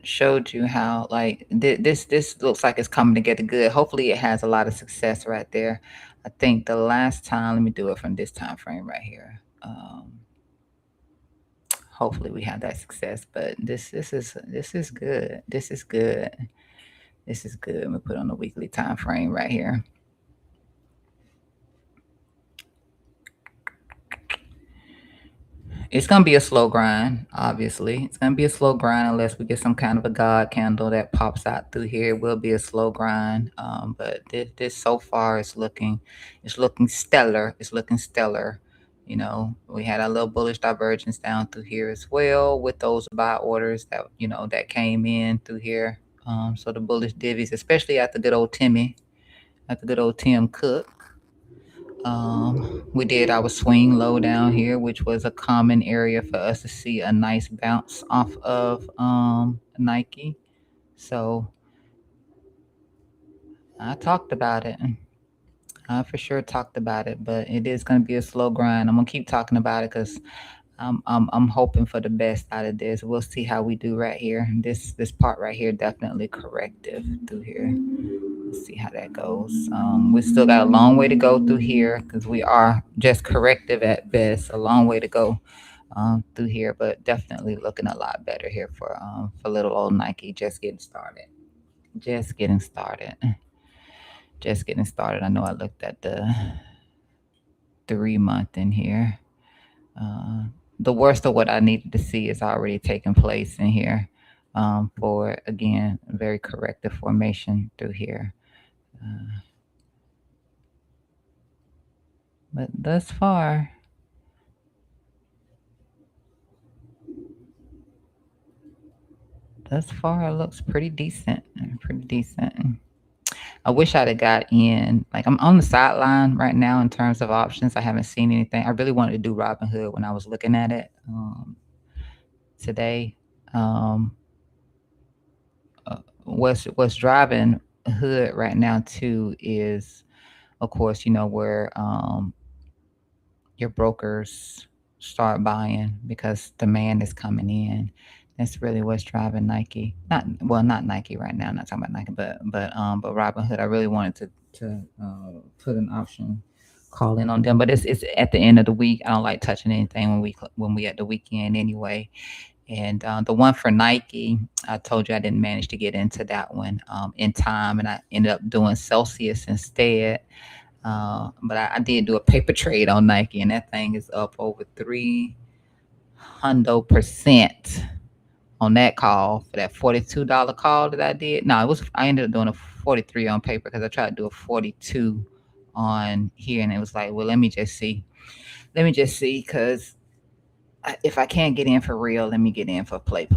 showed you how like this looks like it's coming together good. Hopefully, it has a lot of success right there. I think the last time, let me do it from this time frame right here. Hopefully, we have that success. But this is good. This is good. This is good. Let me put on the weekly time frame right here. It's gonna be a slow grind, obviously. It's gonna be a slow grind unless we get some kind of a God candle that pops out through here. It will be a slow grind. But this so far is looking stellar. It's looking stellar. We had a little bullish divergence down through here as well with those buy orders that came in through here. So the bullish divvies, especially at the good old Tim Cook. We did our swing low down here, which was a common area for us to see a nice bounce off of Nike. So I talked about it. I for sure talked about it, but it is going to be a slow grind. I'm gonna keep talking about it because I'm hoping for the best out of this. We'll see how we do right here. This part right here definitely corrective through here. Let's see how that goes. We still got a long way to go through here because we are just corrective at best. A long way to go through here, but definitely looking a lot better here for little old Nike. Just getting started. Just getting started. Just getting started. I know I looked at the 3 month in here. Uh, the worst of what I needed to see is already taking place in here for, again, very corrective formation through here. Uh, but thus far, it looks pretty decent. Pretty decent. I wish I'd have got in. Like I'm on the sideline right now in terms of options. I haven't seen anything. I really wanted to do Robinhood when I was looking at it today. Um, what's driving Hood right now too is, of course, where your brokers start buying because demand is coming in. That's really what's driving Nike. Not Nike right now. I'm not talking about Nike, but Robinhood. I really wanted to put an option call in on them, but it's at the end of the week. I don't like touching anything when we at the weekend anyway. And the one for Nike, I told you I didn't manage to get into that one in time, and I ended up doing Celsius instead. But I did do a paper trade on Nike, and that thing is up over 300% on that call for that $42 call that I did. No, I ended up doing a 43 on paper because I tried to do a 42 on here, and it was like, well, let me just see. Let me just see, because if I can't get in for real, let me get in for play.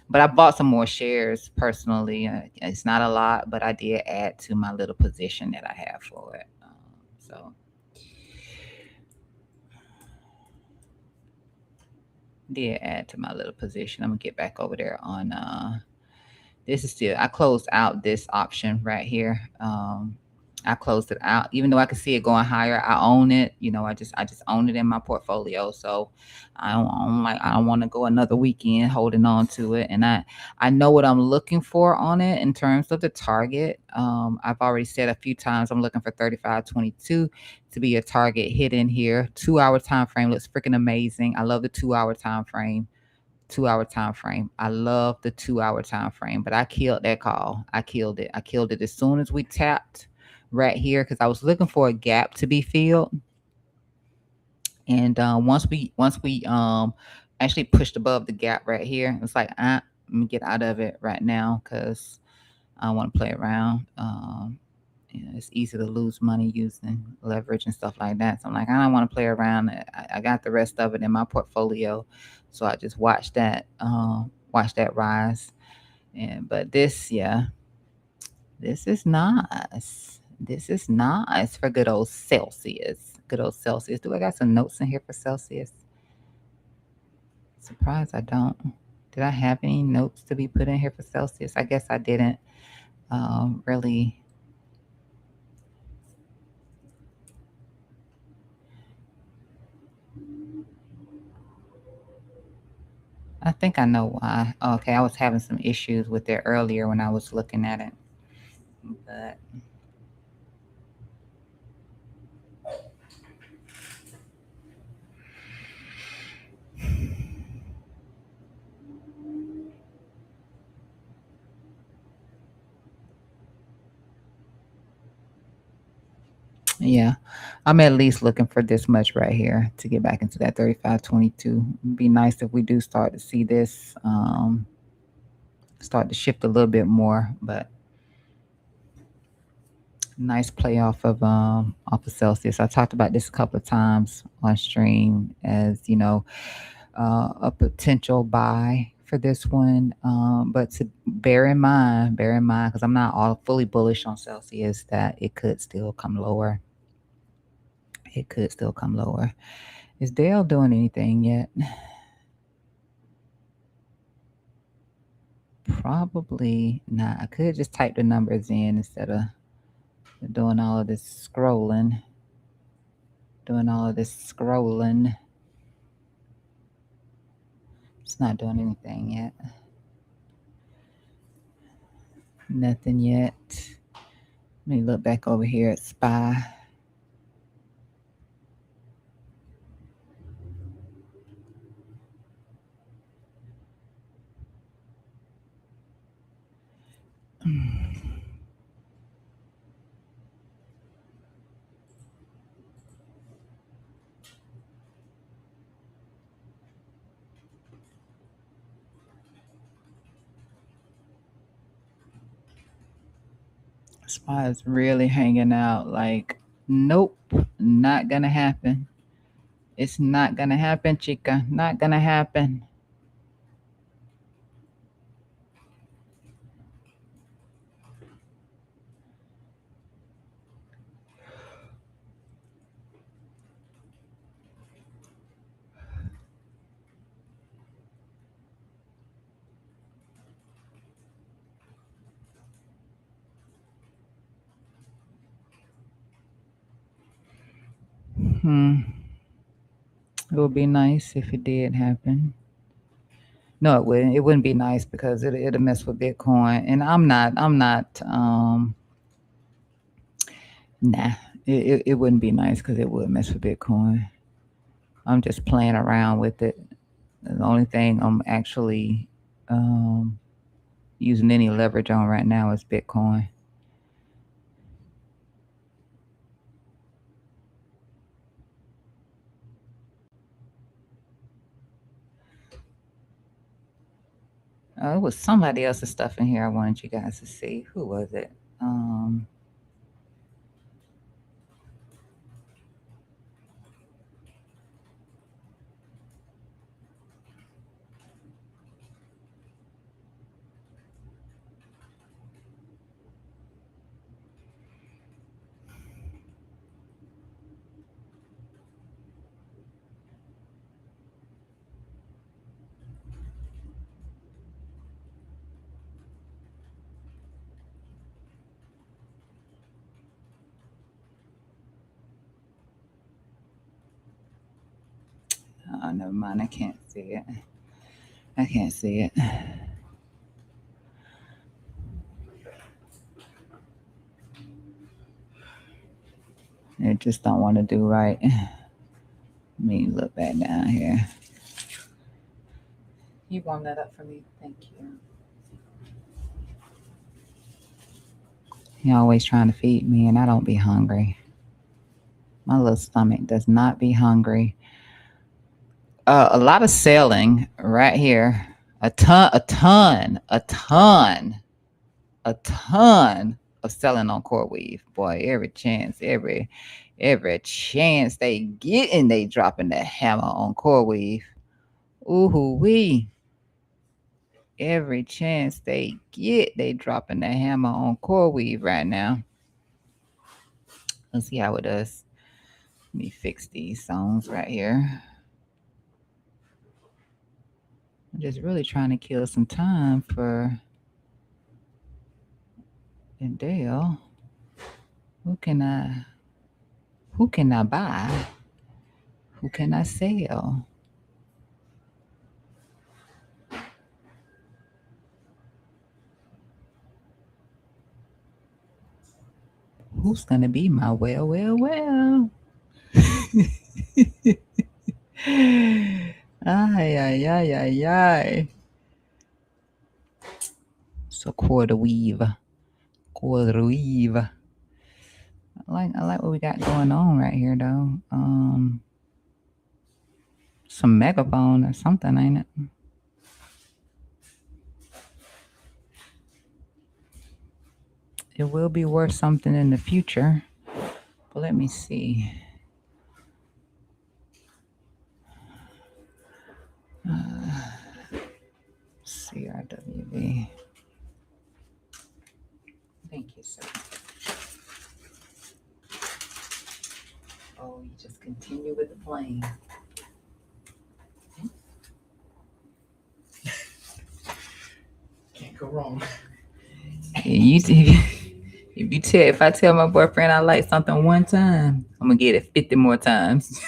But I bought some more shares personally. It's not a lot, but I did add to my little position that I have for it. So did add to my little position. I'm gonna get back over there on this is still, I closed out this option right here. I closed it out, even though I could see it going higher. I own it. I just own it in my portfolio. So I don't want to go another weekend holding on to it. And I know what I'm looking for on it in terms of the target. I've already said a few times I'm looking for 35.22 to be a target hit in here. 2 hour time frame looks freaking amazing. I love the 2 hour time frame. 2 hour time frame. I love the 2 hour time frame, but I killed that call. I killed it. I killed it as soon as we tapped right here because I was looking for a gap to be filled. And once we actually pushed above the gap right here, it's like let me get out of it right now because I don't want to play around. It's easy to lose money using leverage and stuff like that. So I'm like, I don't want to play around. I got the rest of it in my portfolio, so I just watch that rise. And but this, yeah, this is nice. This is nice for good old Celsius. Good old Celsius. Do I got some notes in here for Celsius? Surprised I don't. Did I have any notes to be put in here for Celsius? I guess I didn't really. I think I know why. Okay, I was having some issues with it earlier when I was looking at it. But yeah, I'm at least looking for this much right here to get back into that 35.22. It'd be nice if we do start to see this start to shift a little bit more, but nice play off of Celsius. I talked about this a couple of times on stream as a potential buy for this one. But to bear in mind, because I'm not all fully bullish on Celsius, that it could still come lower. It could still come lower. Is Dale doing anything yet? Probably not. I could just type the numbers in instead of doing all of this scrolling. Doing all of this scrolling. It's not doing anything yet. Nothing yet. Let me look back over here at SPY. SPY is really hanging out. Like, nope, not gonna happen. It's not gonna happen, chica. Not gonna happen. Hmm. It would be nice if it did happen. No, it wouldn't. It wouldn't be nice because it'll mess with Bitcoin. And I'm not. Nah. It wouldn't be nice because it would mess with Bitcoin. I'm just playing around with it. The only thing I'm actually um, using any leverage on right now is Bitcoin. It was somebody else's stuff in here I wanted you guys to see. Who was it? Um, oh, never mind. I can't see it. I can't see it. It just don't want to do right. Let me look back down here. You warm that up for me? Thank you. You're always trying to feed me, and I don't be hungry. My little stomach does not be hungry. A lot of selling right here. A ton of selling on core weave. Boy, every chance they get, and they dropping the hammer on core weave. Ooh wee. Every chance they get, they dropping the hammer on core weave right now. Let's see how it does. Let me fix these songs right here. I'm just really trying to kill some time for Dale. Who can I who can I buy? Who can I sell? Who's gonna be my well? Ay. So quarter weave. Quarter weave. I like what we got going on right here though. Some megaphone or something, ain't it? It will be worth something in the future. But let me see. CRWV. Thank you, sir. Oh, you just continue with the plane. Can't go wrong. If I tell my boyfriend I like something one time, I'm gonna get it 50 more times.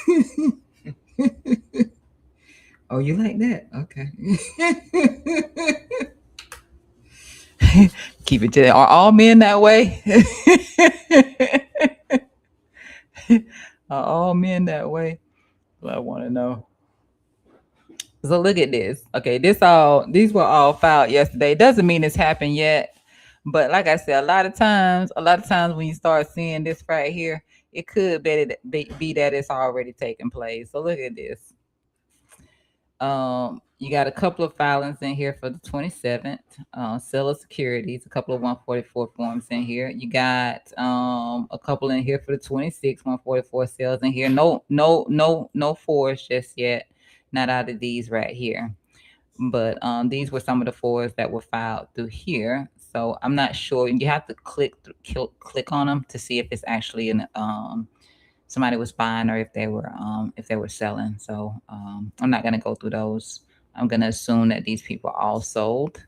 Oh, you like that? Okay. Keep it to are all men that way? Are all men that way? Well, I want to know. So look at this. Okay, these were all filed yesterday. Doesn't mean it's happened yet. But like I said, a lot of times when you start seeing this right here, it could be that it's already taken place. So look at this. You got a couple of filings in here for the 27th. Sale of securities, a couple of 144 forms in here. You got a couple in here for the 26th, 144 sales in here. No fours just yet. Not out of these right here. But these were some of the fours that were filed through here. So I'm not sure. You have to click on them to see if it's actually an somebody was buying or if they were selling. So I'm not gonna go through those. I'm gonna assume that these people all sold.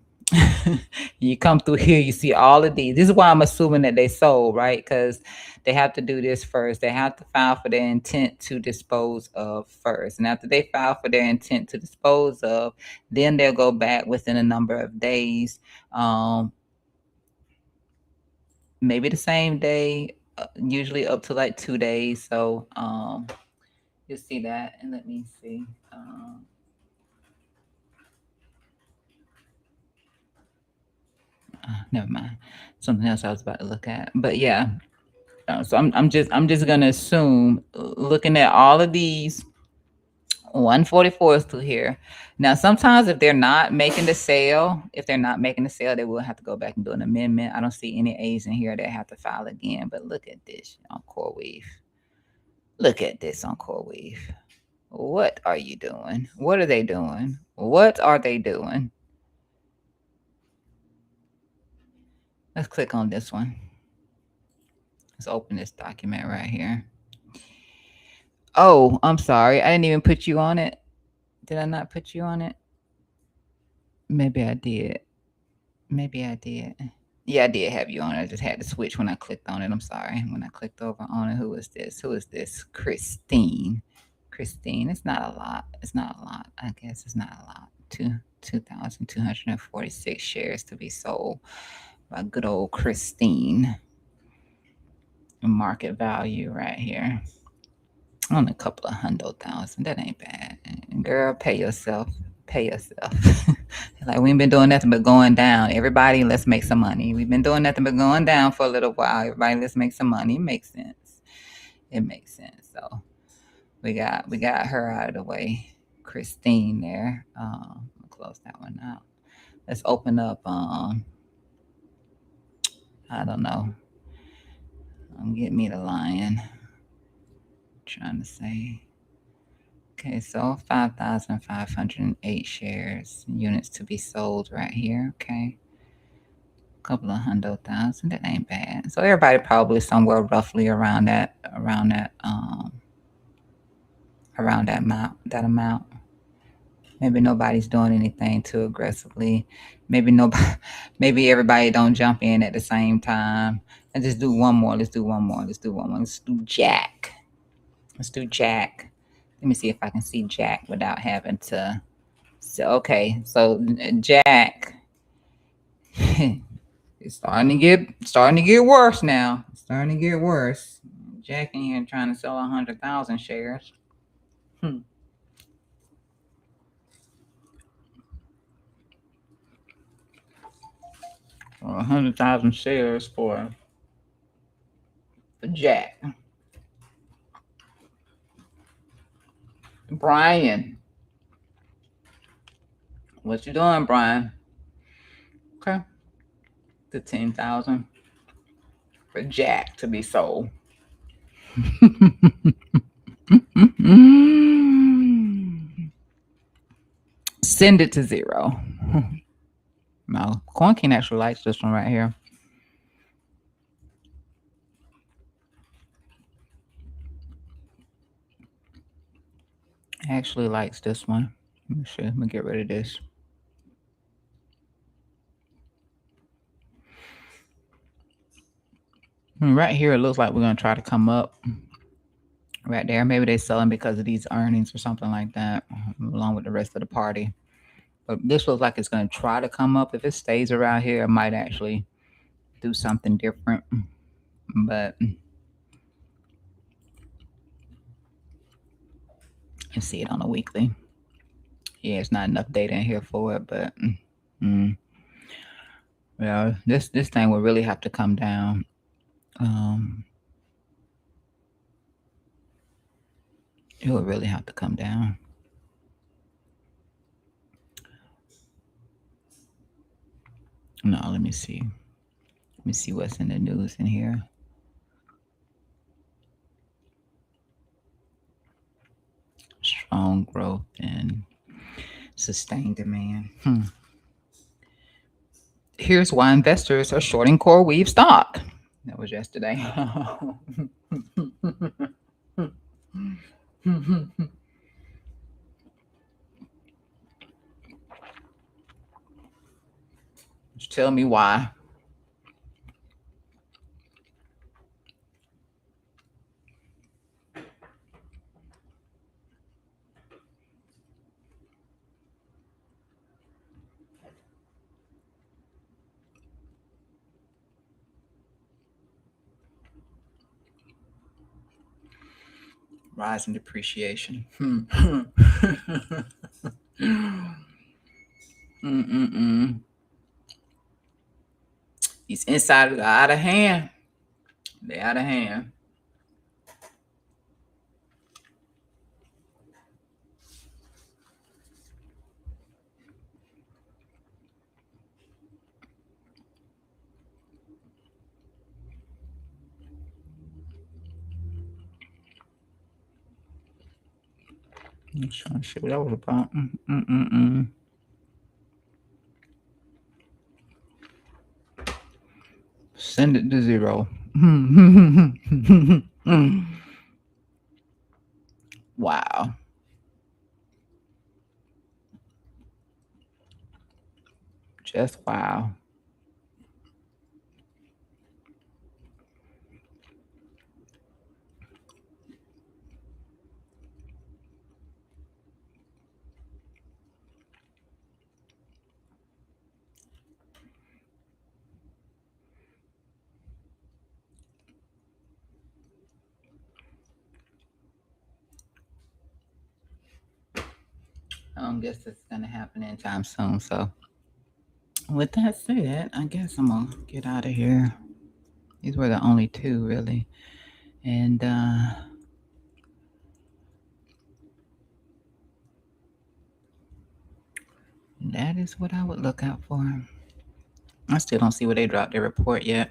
You come through here, you see all of these. This is why I'm assuming that they sold, right? Because they have to do this first. They have to file for their intent to dispose of first. And after they file for their intent to dispose of, then they'll go back within a number of days. Maybe the same day, usually up to like 2 days. So you'll see that. And let me see. Never mind. Something else I was about to look at. But yeah. So I'm just gonna assume, looking at all of these 144s through here. Now, sometimes if they're not making the sale, they will have to go back and do an amendment. I don't see any A's in here that have to file again. But look at this on CoreWeave. Look at this on CoreWeave. What are you doing? What are they doing? What are they doing? Let's click on this one. Let's open this document right here. Oh, I'm sorry. I didn't even put you on it. Did I not put you on it? Maybe I did. Maybe I did. Yeah, I did have you on it. I just had to switch when I clicked on it. I'm sorry. When I clicked over on it, who is this? Who is this? Christine. Christine. It's not a lot. It's not a lot. I guess it's not a lot. 2,246 shares to be sold by good old Christine. Market value right here. On a couple of $100,000. That ain't bad. Girl, pay yourself. Pay yourself. Like, we ain't been doing nothing but going down. Everybody, let's make some money. We've been doing nothing but going down for a little while. Everybody, let's make some money. It makes sense. It makes sense. So we got her out of the way. Christine there. I'll close that one out. Let's open up I don't know. Get me the lion. Trying to say. Okay, so 5,508 shares, units to be sold right here. Okay, a couple of $100,000. That ain't bad. So everybody probably somewhere roughly around that amount. Maybe nobody's doing anything too aggressively. Maybe everybody don't jump in at the same time. And just do one more. Let's do one more. Let's do Jack. Let's do Jack. Let me see if I can see Jack without having to. So okay, so Jack, it's starting to get worse now. It's starting to get worse. Jack in here trying to sell 100,000 shares. 100,000 shares for Jack. Brian. What you doing, Brian? Okay. 15,000 for Jack to be sold. Send it to 0. No, CoinKing actually likes this one right here. Actually likes this one. Let me get rid of this. Right here, it looks like we're going to try to come up. Right there. Maybe they're selling because of these earnings or something like that, along with the rest of the party. But this looks like it's going to try to come up. If it stays around here, it might actually do something different. But you see it on a weekly. Yeah, it's not enough data in here for it, but yeah, this thing will really have to come down. It will really have to come down. No, let me see. Let me see what's in the news in here. Strong growth and sustained demand. Here's why investors are shorting CoreWeave stock. That was yesterday. Just tell me why. Rise in depreciation. These insiders are out of hand. They're out of hand. I'm trying to see what that was about. Send it to zero. Wow. Just wow. I don't guess it's gonna happen anytime soon. So, with that said, I guess I'm gonna get out of here. These were the only two, really, and that is what I would look out for. I still don't see where they dropped their report yet.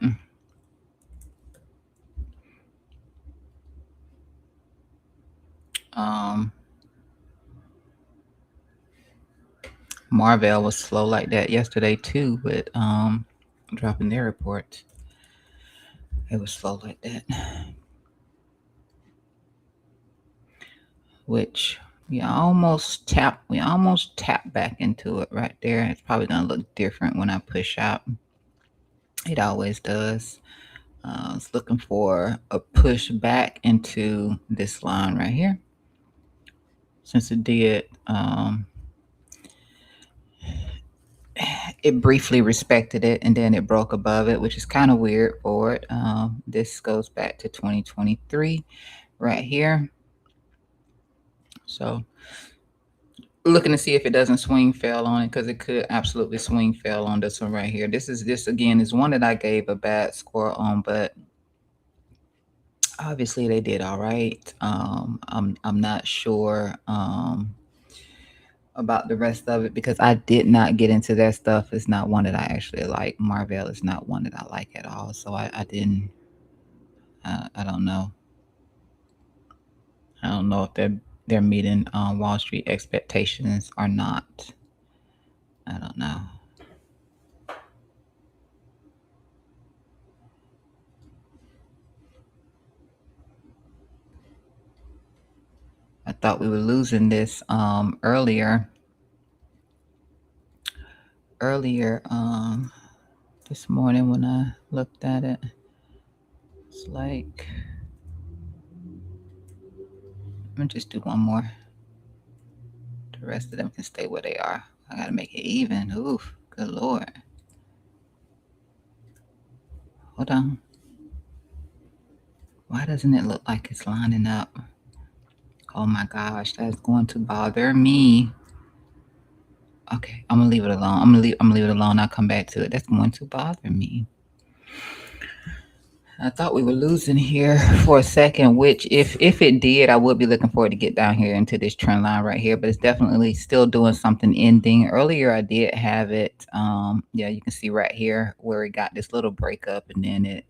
Marvell was slow like that yesterday too, with dropping their report. It was slow like that. Which we almost tapped back into it right there. It's probably gonna look different when I push out. It always does. I was looking for a push back into this line right here. Since it did, it briefly respected it and then it broke above it, which is kind of weird for it. This goes back to 2023 right here. So looking to see if it doesn't swing fail on it, because it could absolutely swing fail on this one right here. This again is one that I gave a bad score on, but obviously they did all right. I'm not sure about the rest of it because I did not get into that stuff. It's not one that I actually like. Marvell is not one that I like at all. So I didn't. I don't know. I don't know if they're meeting Wall Street expectations or not. I don't know. I thought we were losing this earlier this morning when I looked at it. It's like, let me just do one more. The rest of them can stay where they are. I gotta make it even. Oof, good lord. Hold on. Why doesn't it look like it's lining up? Oh my gosh, that's going to bother me. Okay, I'm gonna leave it alone. I'm gonna leave it alone. I'll come back to it. That's going to bother me. I thought we were losing here for a second, which if it did, I would be looking forward to get down here into this trend line right here, but it's definitely still doing something ending. Earlier I did have it. Yeah, you can see right here where it got this little breakup and then it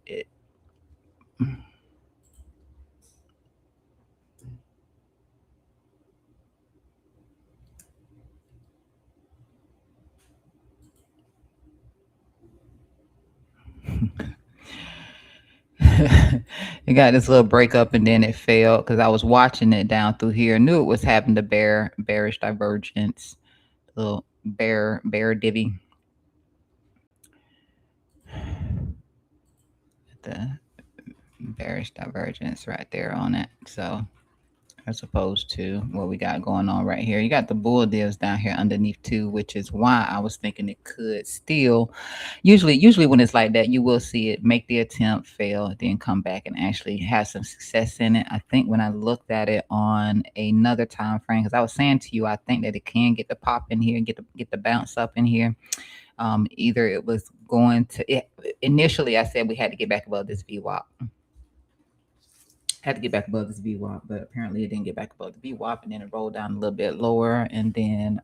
it got this little breakup and then it failed because I was watching it down through here. Knew it was having the bearish divergence, little bear divvy. The bearish divergence right there on it. So as opposed to what we got going on right here. You got the bull divs down here underneath too, which is why I was thinking it could still. Usually when it's like that, you will see it make the attempt, fail, then come back and actually have some success in it. I think when I looked at it on another time frame, because I was saying to you, I think that it can get the pop in here, get the bounce up in here. Either it was going to initially I said we had to get back above this VWAP. Had to get back above this VWAP, but apparently it didn't get back above the VWAP, and then it rolled down a little bit lower, and then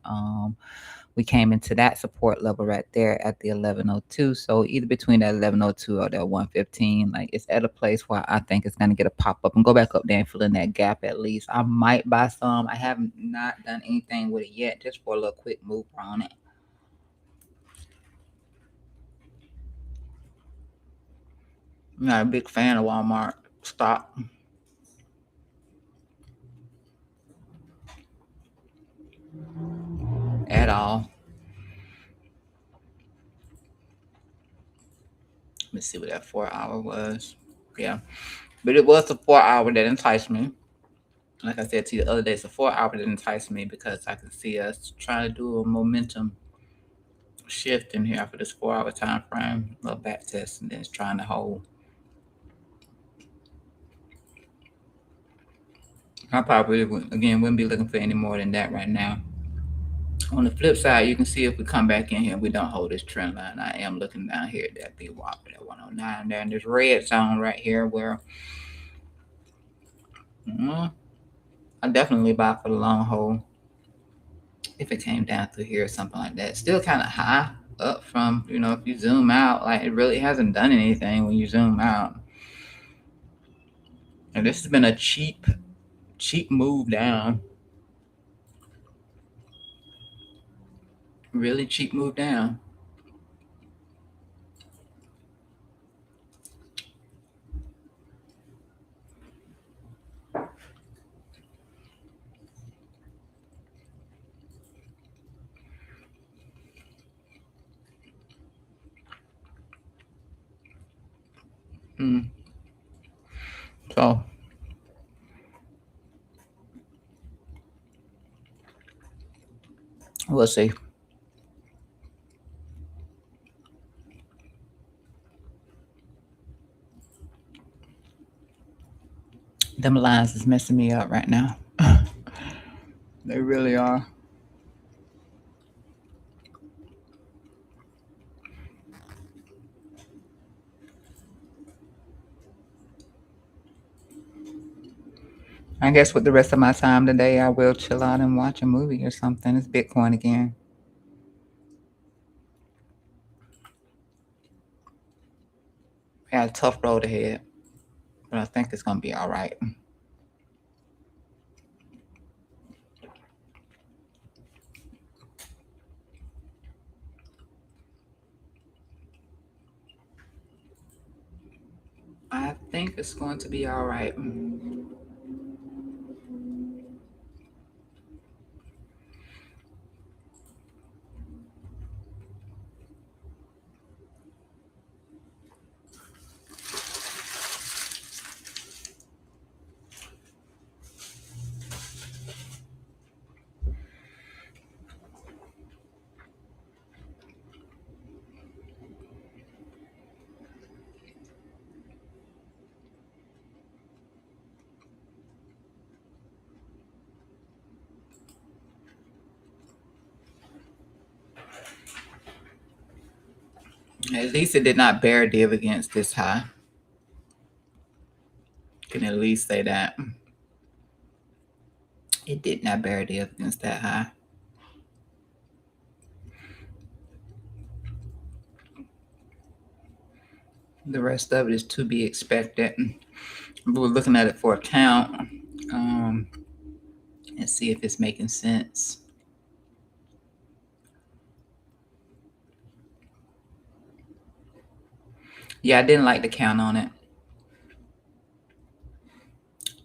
we came into that support level right there at the 1102. So either between that 1102 or that 115, like it's at a place where I think it's gonna get a pop up and go back up there and fill in that gap at least. I might buy some. I have not done anything with it yet, just for a little quick move on it. I'm not a big fan of Walmart stock at all. Let's see what that 4 hour was. Yeah, but it was the 4 hour that enticed me. Like I said to you the other day, it's a 4 hour that enticed me because I could see us trying to do a momentum shift in here for this 4 hour time frame, a little back test, and then it's trying to hold. I probably again wouldn't be looking for any more than that right now. On the flip side, you can see if we come back in here, we don't hold this trend line. I am looking down here at that VWAP at 109 there, and this red zone right here where I definitely buy for the long haul. If it came down through here or something like that, still kind of high up from, if you zoom out, like it really hasn't done anything when you zoom out. And this has been a cheap move down. Really cheap move down. So we'll see. Them lines is messing me up right now. They really are. I guess with the rest of my time today, I will chill out and watch a movie or something. It's Bitcoin again. I got a tough road ahead, but I think it's gonna be all right. I think it's going to be all right. At least it did not bear div against this high. Can at least say that. It did not bear div against that high. The rest of it is to be expected. We're looking at it for a count and see if it's making sense. Yeah, I didn't like the count on it.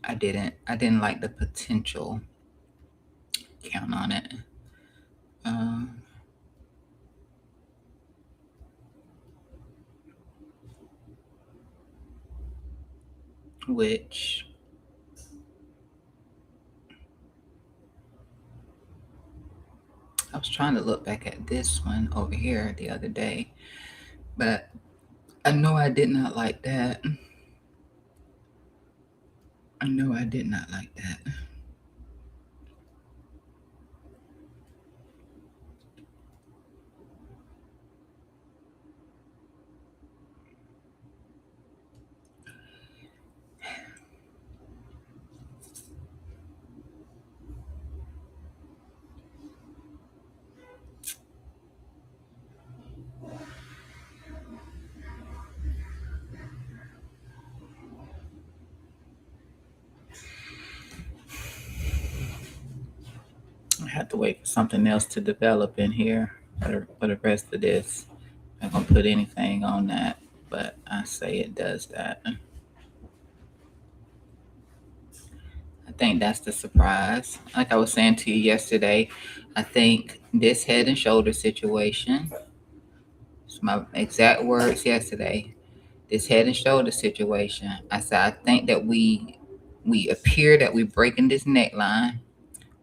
I didn't like the potential count on it. Which I was trying to look back at this one over here the other day, but I know I did not like that. I know I did not like that. I have to wait for something else to develop in here for the rest of this. I'm not gonna put anything on that, but I say it does that. I think that's the surprise. Like I was saying to you yesterday, I think this head and shoulder situation, it's my exact words yesterday, this head and shoulder situation, I said, I think that we appear that we're breaking this neckline.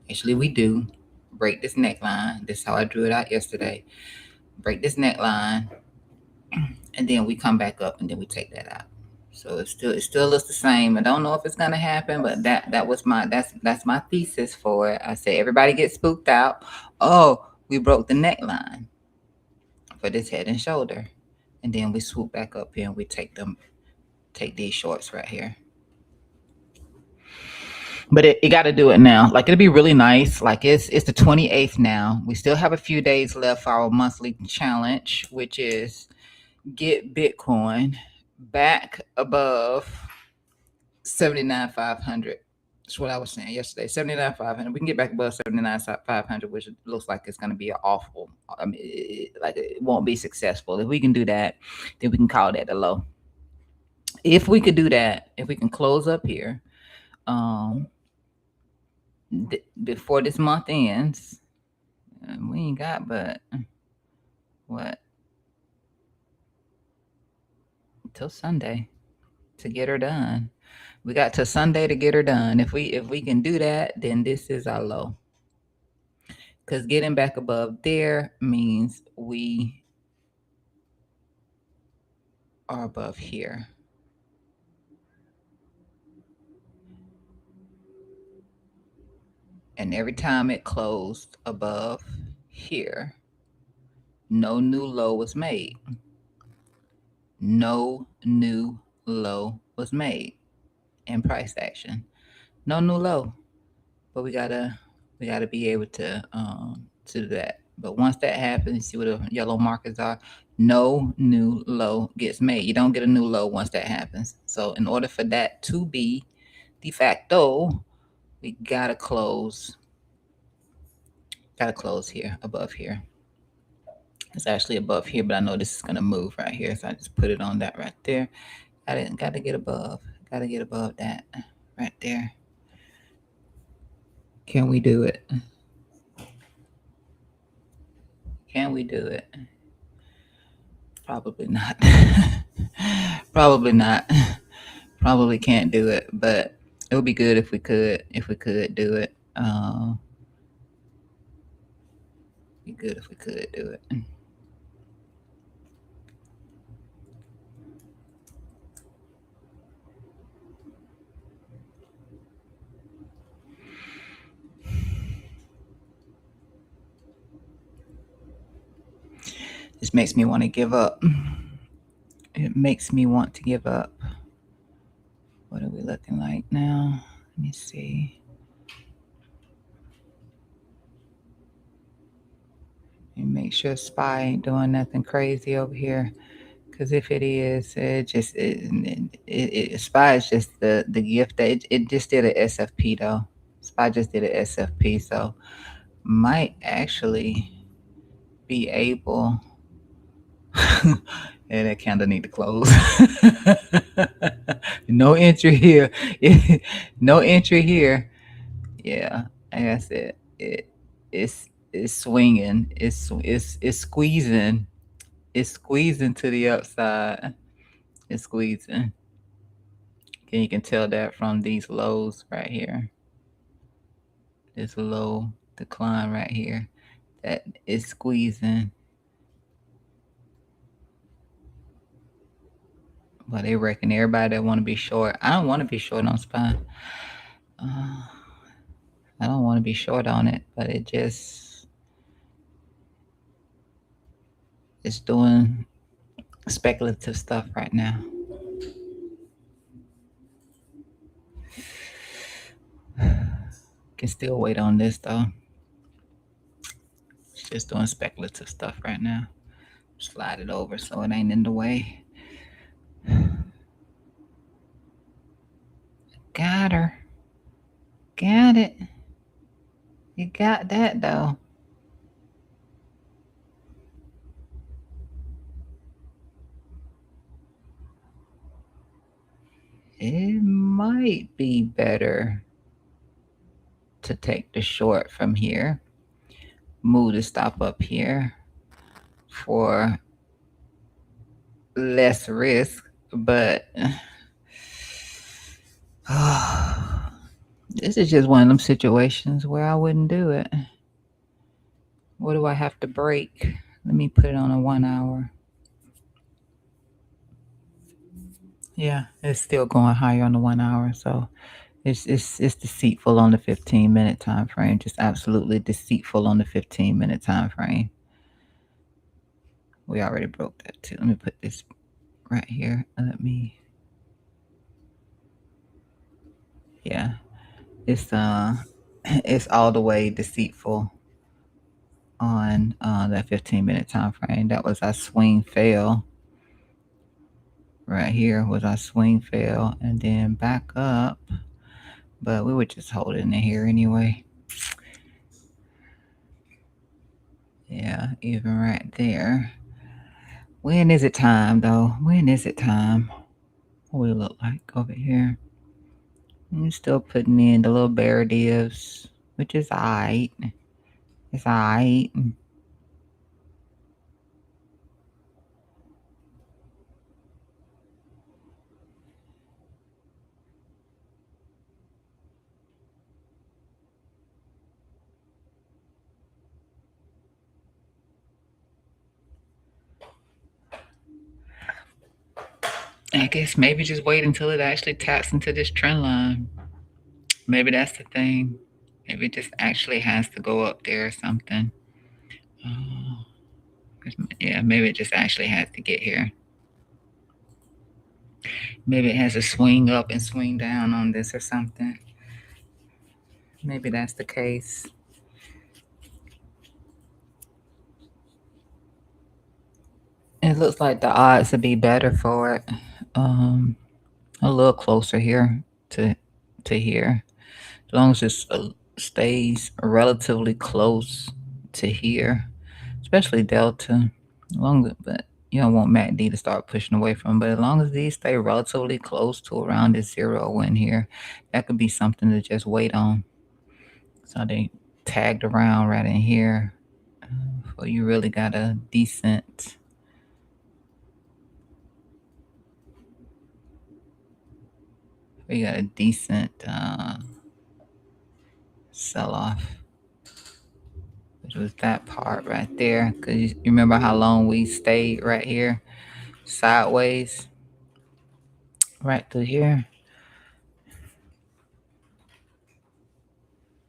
Actually, we do break this neckline. This is how I drew it out yesterday. Break this neckline, and then we come back up, and then we take that out. So it still looks the same. I don't know if it's gonna happen, but that's my thesis for it. I say everybody gets spooked out. Oh, we broke the neckline for this head and shoulder, and then we swoop back up here and we take these shorts right here. But it got to do it now. Like it'll be really nice. Like it's the 28th now. We still have a few days left for our monthly challenge, which is get Bitcoin back above 79,500. That's what I was saying yesterday. 79,500. We can get back above 79,500, which looks like it's going to be an awful. I mean, it won't be successful. If we can do that, then we can call that a low. If we could do that, if we can close up here, before this month ends, we ain't got but what till Sunday to get her done. We got till Sunday to get her done. If we can do that, then this is our low. Because getting back above there means we are above here. And every time it closed above here, no new low was made. No new low was made in price action. No new low. But we gotta be able to do that. But once that happens, see what the yellow markers are. No new low gets made. You don't get a new low once that happens. So in order for that to be de facto, we gotta close. Gotta close here, above here. It's actually above here, but I know this is gonna move right here, so I just put it on that right there. Gotta get above. Gotta get above that right there. Can we do it? Can we do it? Probably not. Probably not. Probably can't do it, but it would be good if we could. If we could do it, be good if we could do it. This makes me want to give up. it makes me want to give up. What are we looking like now? Let me see. And make sure SPY ain't doing nothing crazy over here. Because if it is, SPY is just the gift that it just did a SFP though. SPY just did a SFP, so might actually be able. And that candle need to close. No entry here. No entry here. Yeah, like I said, it's swinging. It's squeezing. It's squeezing to the upside. It's squeezing. And you can tell that from these lows right here. This low decline right here. That is squeezing. But they reckon everybody that want to be short. I don't want to be short on SPY. I don't want to be short on it, but it's doing speculative stuff right now. Can still wait on this though. It's just doing speculative stuff right now. Slide it over so it ain't in the way. Got her. Got it. You got that though. It might be better to take the short from here. Move the stop up here for less risk, but this is just one of them situations where I wouldn't do it. What do I have to break? Let me put it on a 1 hour. Yeah, it's still going higher on the 1 hour, so it's deceitful on the 15-minute time frame. Just absolutely deceitful on the 15-minute time frame. We already broke that too. Let me put this right here. Yeah, it's it's all the way deceitful on that 15-minute time frame. That was our swing fail. Right here was our swing fail, and then back up. But we were just holding it here anyway. Yeah, even right there. When is it time though? When is it time? What will it look like over here? I'm still putting in the little bear divs, which is alright. It's alright. I guess maybe just wait until it actually taps into this trend line. Maybe that's the thing. Maybe it just actually has to go up there or something. Yeah, maybe it just actually has to get here. Maybe it has to swing up and swing down on this or something. Maybe that's the case. It looks like the odds would be better for it. A little closer here to here. As long as it stays relatively close to here, especially Delta. But you don't want MACD to start pushing away from. But as long as these stay relatively close to around this 0 in here, that could be something to just wait on. So they tagged around right in here. So you really got a decent. We got a decent sell-off, which was that part right there. Because you remember how long we stayed right here, sideways, right through here.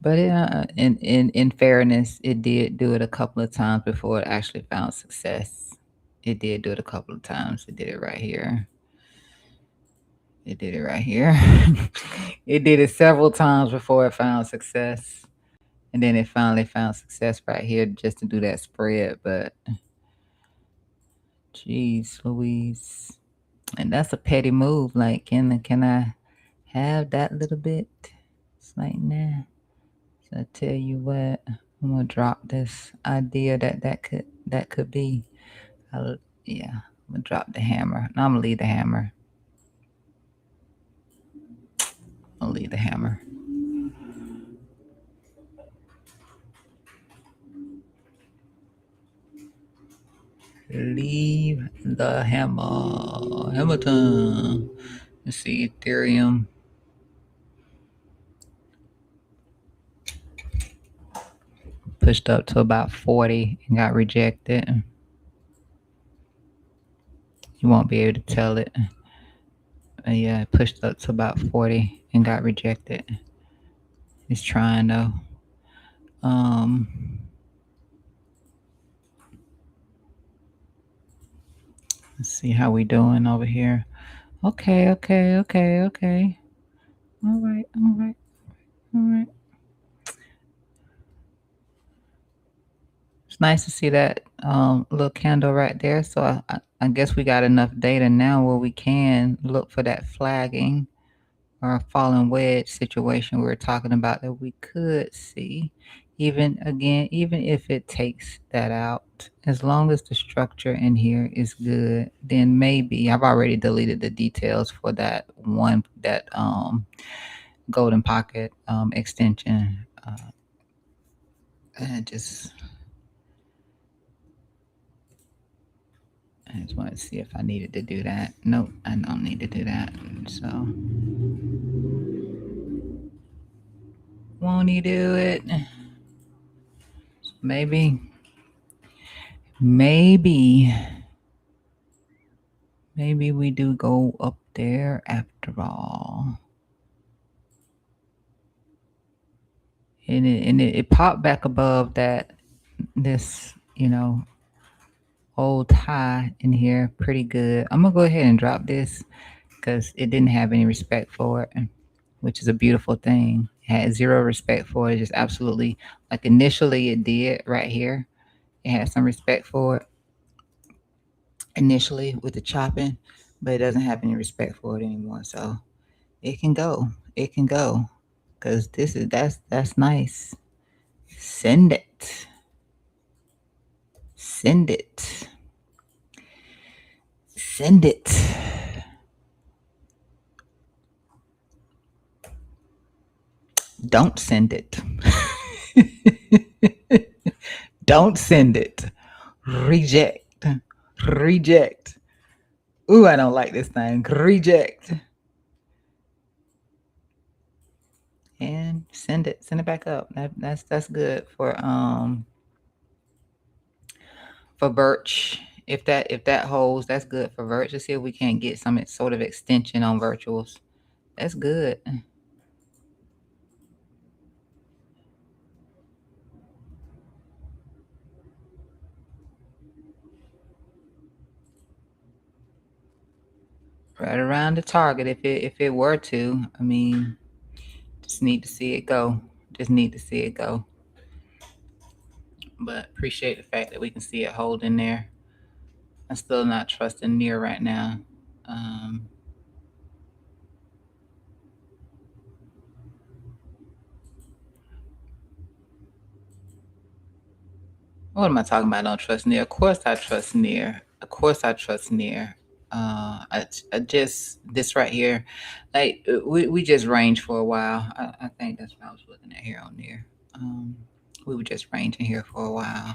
But in fairness, it did do it a couple of times before it actually found success. It did do it a couple of times. It did it right here. It did it right here. It did it several times before it found success. And then it finally found success right here just to do that spread. But geez Louise. And that's a petty move. Like, can I have that little bit? It's like, nah. So I tell you what, I'm gonna drop this idea that could be. Yeah, I'm gonna drop the hammer. No, I'm gonna leave the hammer. I'll leave the hammer. Leave the hammer. Hamilton. Let's see, Ethereum. Pushed up to about 40 and got rejected. You won't be able to tell it. Yeah, it pushed up to about 40 and got rejected. It's trying though. Let's see how we doing over here. Okay. All right. It's nice to see that little candle right there. So I guess we got enough data now where we can look for that flagging or a falling wedge situation we were talking about that we could see. Even if it takes that out, as long as the structure in here is good, then maybe I've already deleted the details for that golden pocket extension. I just wanted to see if I needed to do that. Nope, I don't need to do that. So won't he do it? Maybe we do go up there after all. And it popped back above this old high in here pretty good. I'm gonna go ahead and drop this because it didn't have any respect for it, which is a beautiful thing. It had zero respect for it. Just absolutely, like, initially it did right here. It had some respect for it initially with the chopping, but it doesn't have any respect for it anymore. So it can go. It can go. Cause that's nice. Send it. Send it. Send it. Don't send it. Don't send it. Reject. Reject. Ooh, I don't like this thing. Reject. And send it. Send it back up. That's good for Birch. If that holds, that's good for Birch. Let's see if we can't get some sort of extension on virtuals. That's good. Right around the target. If it were to, I mean, just need to see it go. Just need to see it go. But appreciate the fact that we can see it hold in there. I'm still not trusting near right now. What am I talking about? I don't trust near. Of course I trust near. Of course I trust near. I just this right here, like we just ranged for a while. I think that's what I was looking at here on near. We were just ranging here for a while.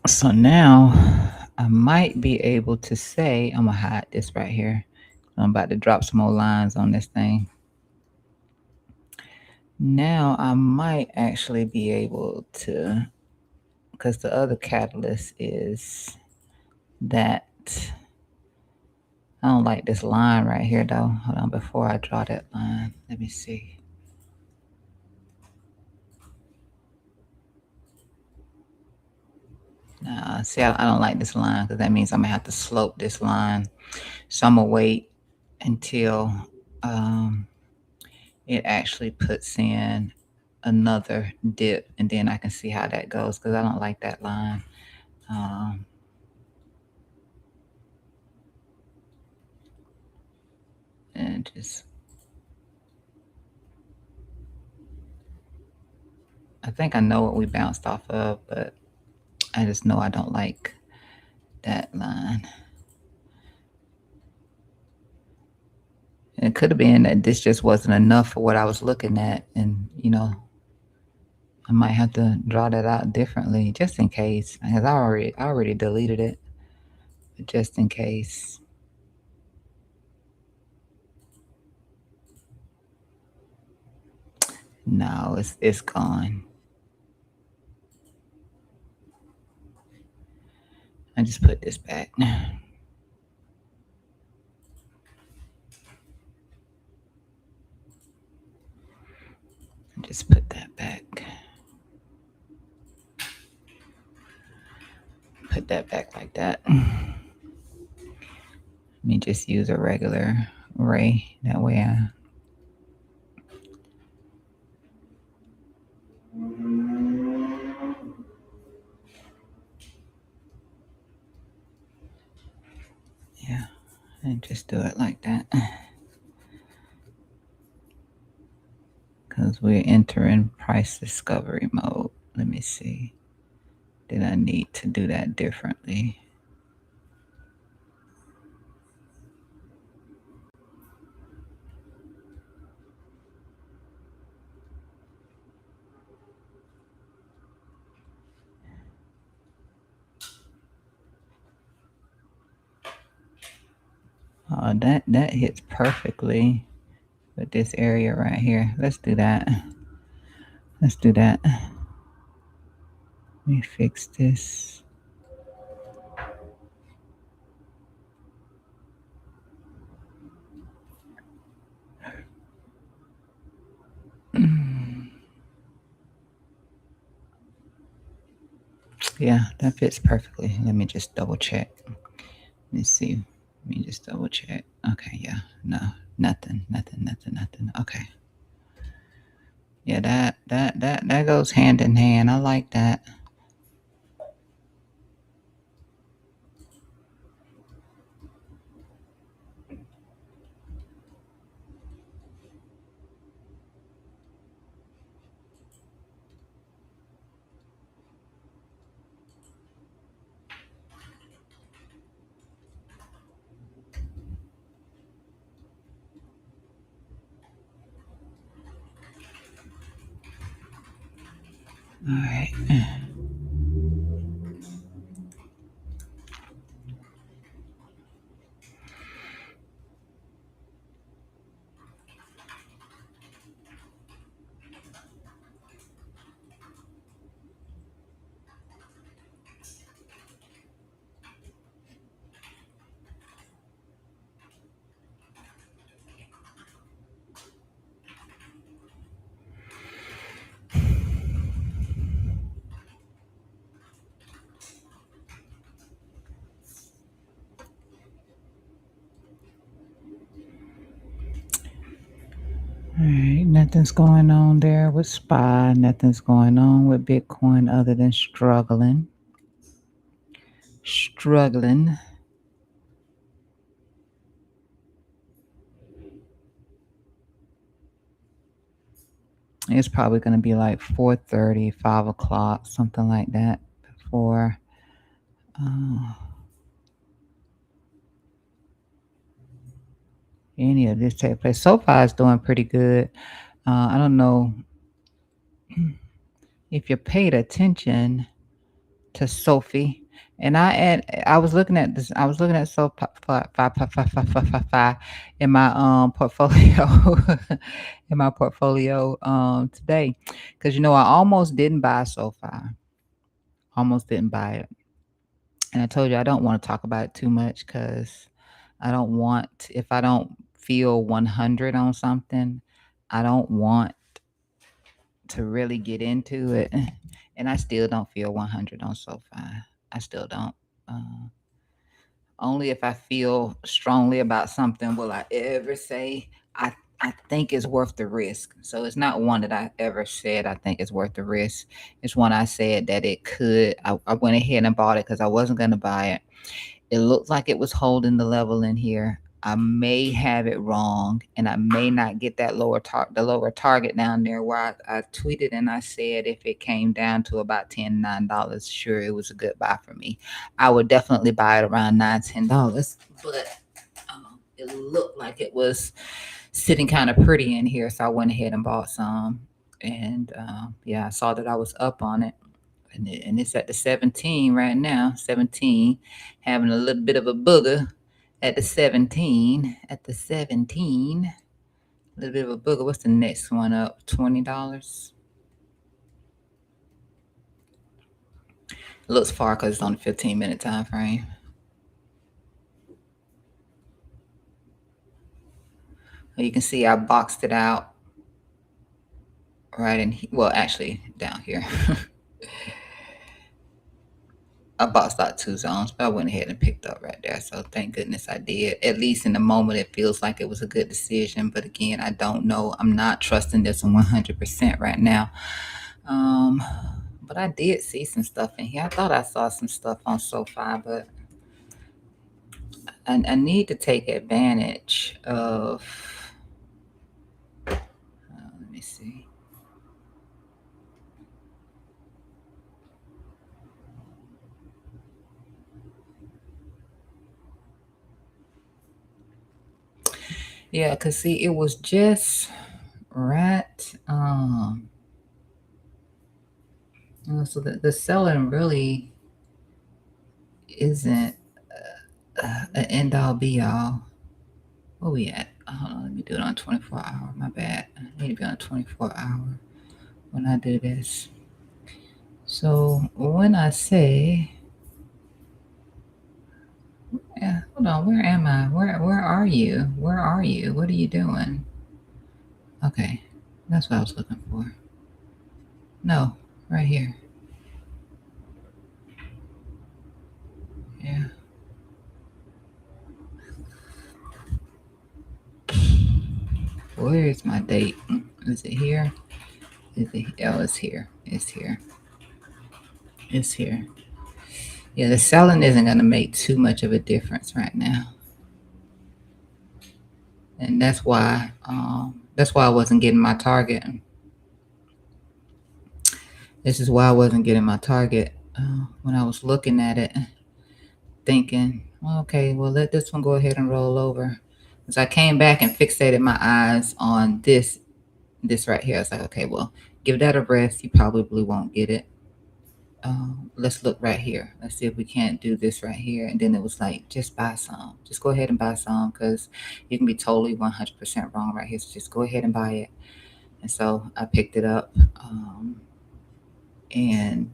So now I might be able to say, I'm gonna hide this right here. I'm about to drop some more lines on this thing. Now I might actually be able to, because the other catalyst is that I don't like this line right here though. Hold on, before I draw that line, let me see. See, I don't like this line because that means I'm gonna have to slope this line. So I'm gonna wait until it actually puts in another dip, and then I can see how that goes because I don't like that line. And just, I think I know what we bounced off of, but I just know I don't like that line. And it could have been that this just wasn't enough for what I was looking at, and I might have to draw that out differently just in case, because I already deleted it, but just in case. No, it's gone. I just put this back. Just put that back. Put that back like that. Let me just use a regular ray. That way yeah, and just do it like that. Because we're entering price discovery mode. Let me see. Did I need to do that differently? Oh, that hits perfectly with this area right here. Let's do that. Let's do that. Let me fix this. Yeah, that fits perfectly. Let me just double check. Let me see. Let me just double check. Okay, yeah. No, nothing. Okay. Yeah, that goes hand in hand. I like that. All right. All right, nothing's going on there with SPY. Nothing's going on with Bitcoin other than struggling. Struggling. It's probably going to be like 4:30, 5 o'clock, something like that before any of this take place. So far, it's doing pretty good. I don't know if you paid attention to Sophie. And I was looking at this. I was looking at in my portfolio in my portfolio today, because I almost didn't buy SoFi. Almost didn't buy it, and I told you I don't want to talk about it too much because I don't want, if I don't feel 100 on something, I don't want to really get into it, and I still don't feel 100 on SoFi. I still don't. Uh, Only if I feel strongly about something will I ever say I think it's worth the risk. So it's not one that I ever said I think it's worth the risk. It's one I said that it could. I went ahead and bought it because I wasn't going to buy it. It looked like it was holding the level in here. I may have it wrong, and I may not get that the lower target down there where I tweeted and I said if it came down to about $9, sure, it was a good buy for me. I would definitely buy it around $9, $10, but it looked like it was sitting kind of pretty in here, so I went ahead and bought some. And yeah, I saw that I was up on it, and it's at the 17 right now. 17, having a little bit of a booger at the 17. At the 17, a little bit of a booger. What's the next one up? $20. It looks far because it's on the 15-minute time frame. You can see I boxed it out right in, well, actually down here. I boxed out two zones, but I went ahead and picked up right there. So thank goodness I did. At least in the moment, it feels like it was a good decision. But again, I don't know. I'm not trusting this 100% right now. But I did see some stuff in here. I thought I saw some stuff on SoFi, but I need to take advantage of. Let me see. Yeah, cause see, it was just right. So the selling really isn't an end all be all. Where we at? Hold on, let me do it on 24 hour. My bad. I need to be on 24 hour when I do this. So when I say, yeah, hold on, where am I? Where are you? Where are you? What are you doing? Okay, that's what I was looking for. No, right here. Yeah. Where is my date? Is it here? Is it? Oh, it's here. It's here. It's here. Yeah, the selling isn't going to make too much of a difference right now, and that's why I wasn't getting my target. This is why I wasn't getting my target when I was looking at it, thinking, well, okay, well, let this one go ahead and roll over. As I came back and fixated my eyes on this right here, I was like, okay, well, give that a rest. You probably won't get it. Let's look right here. Let's see if we can't do this right here. And then it was like, just buy some. Just go ahead and buy some because you can be totally 100% wrong right here. So just go ahead and buy it. And so I picked it up. And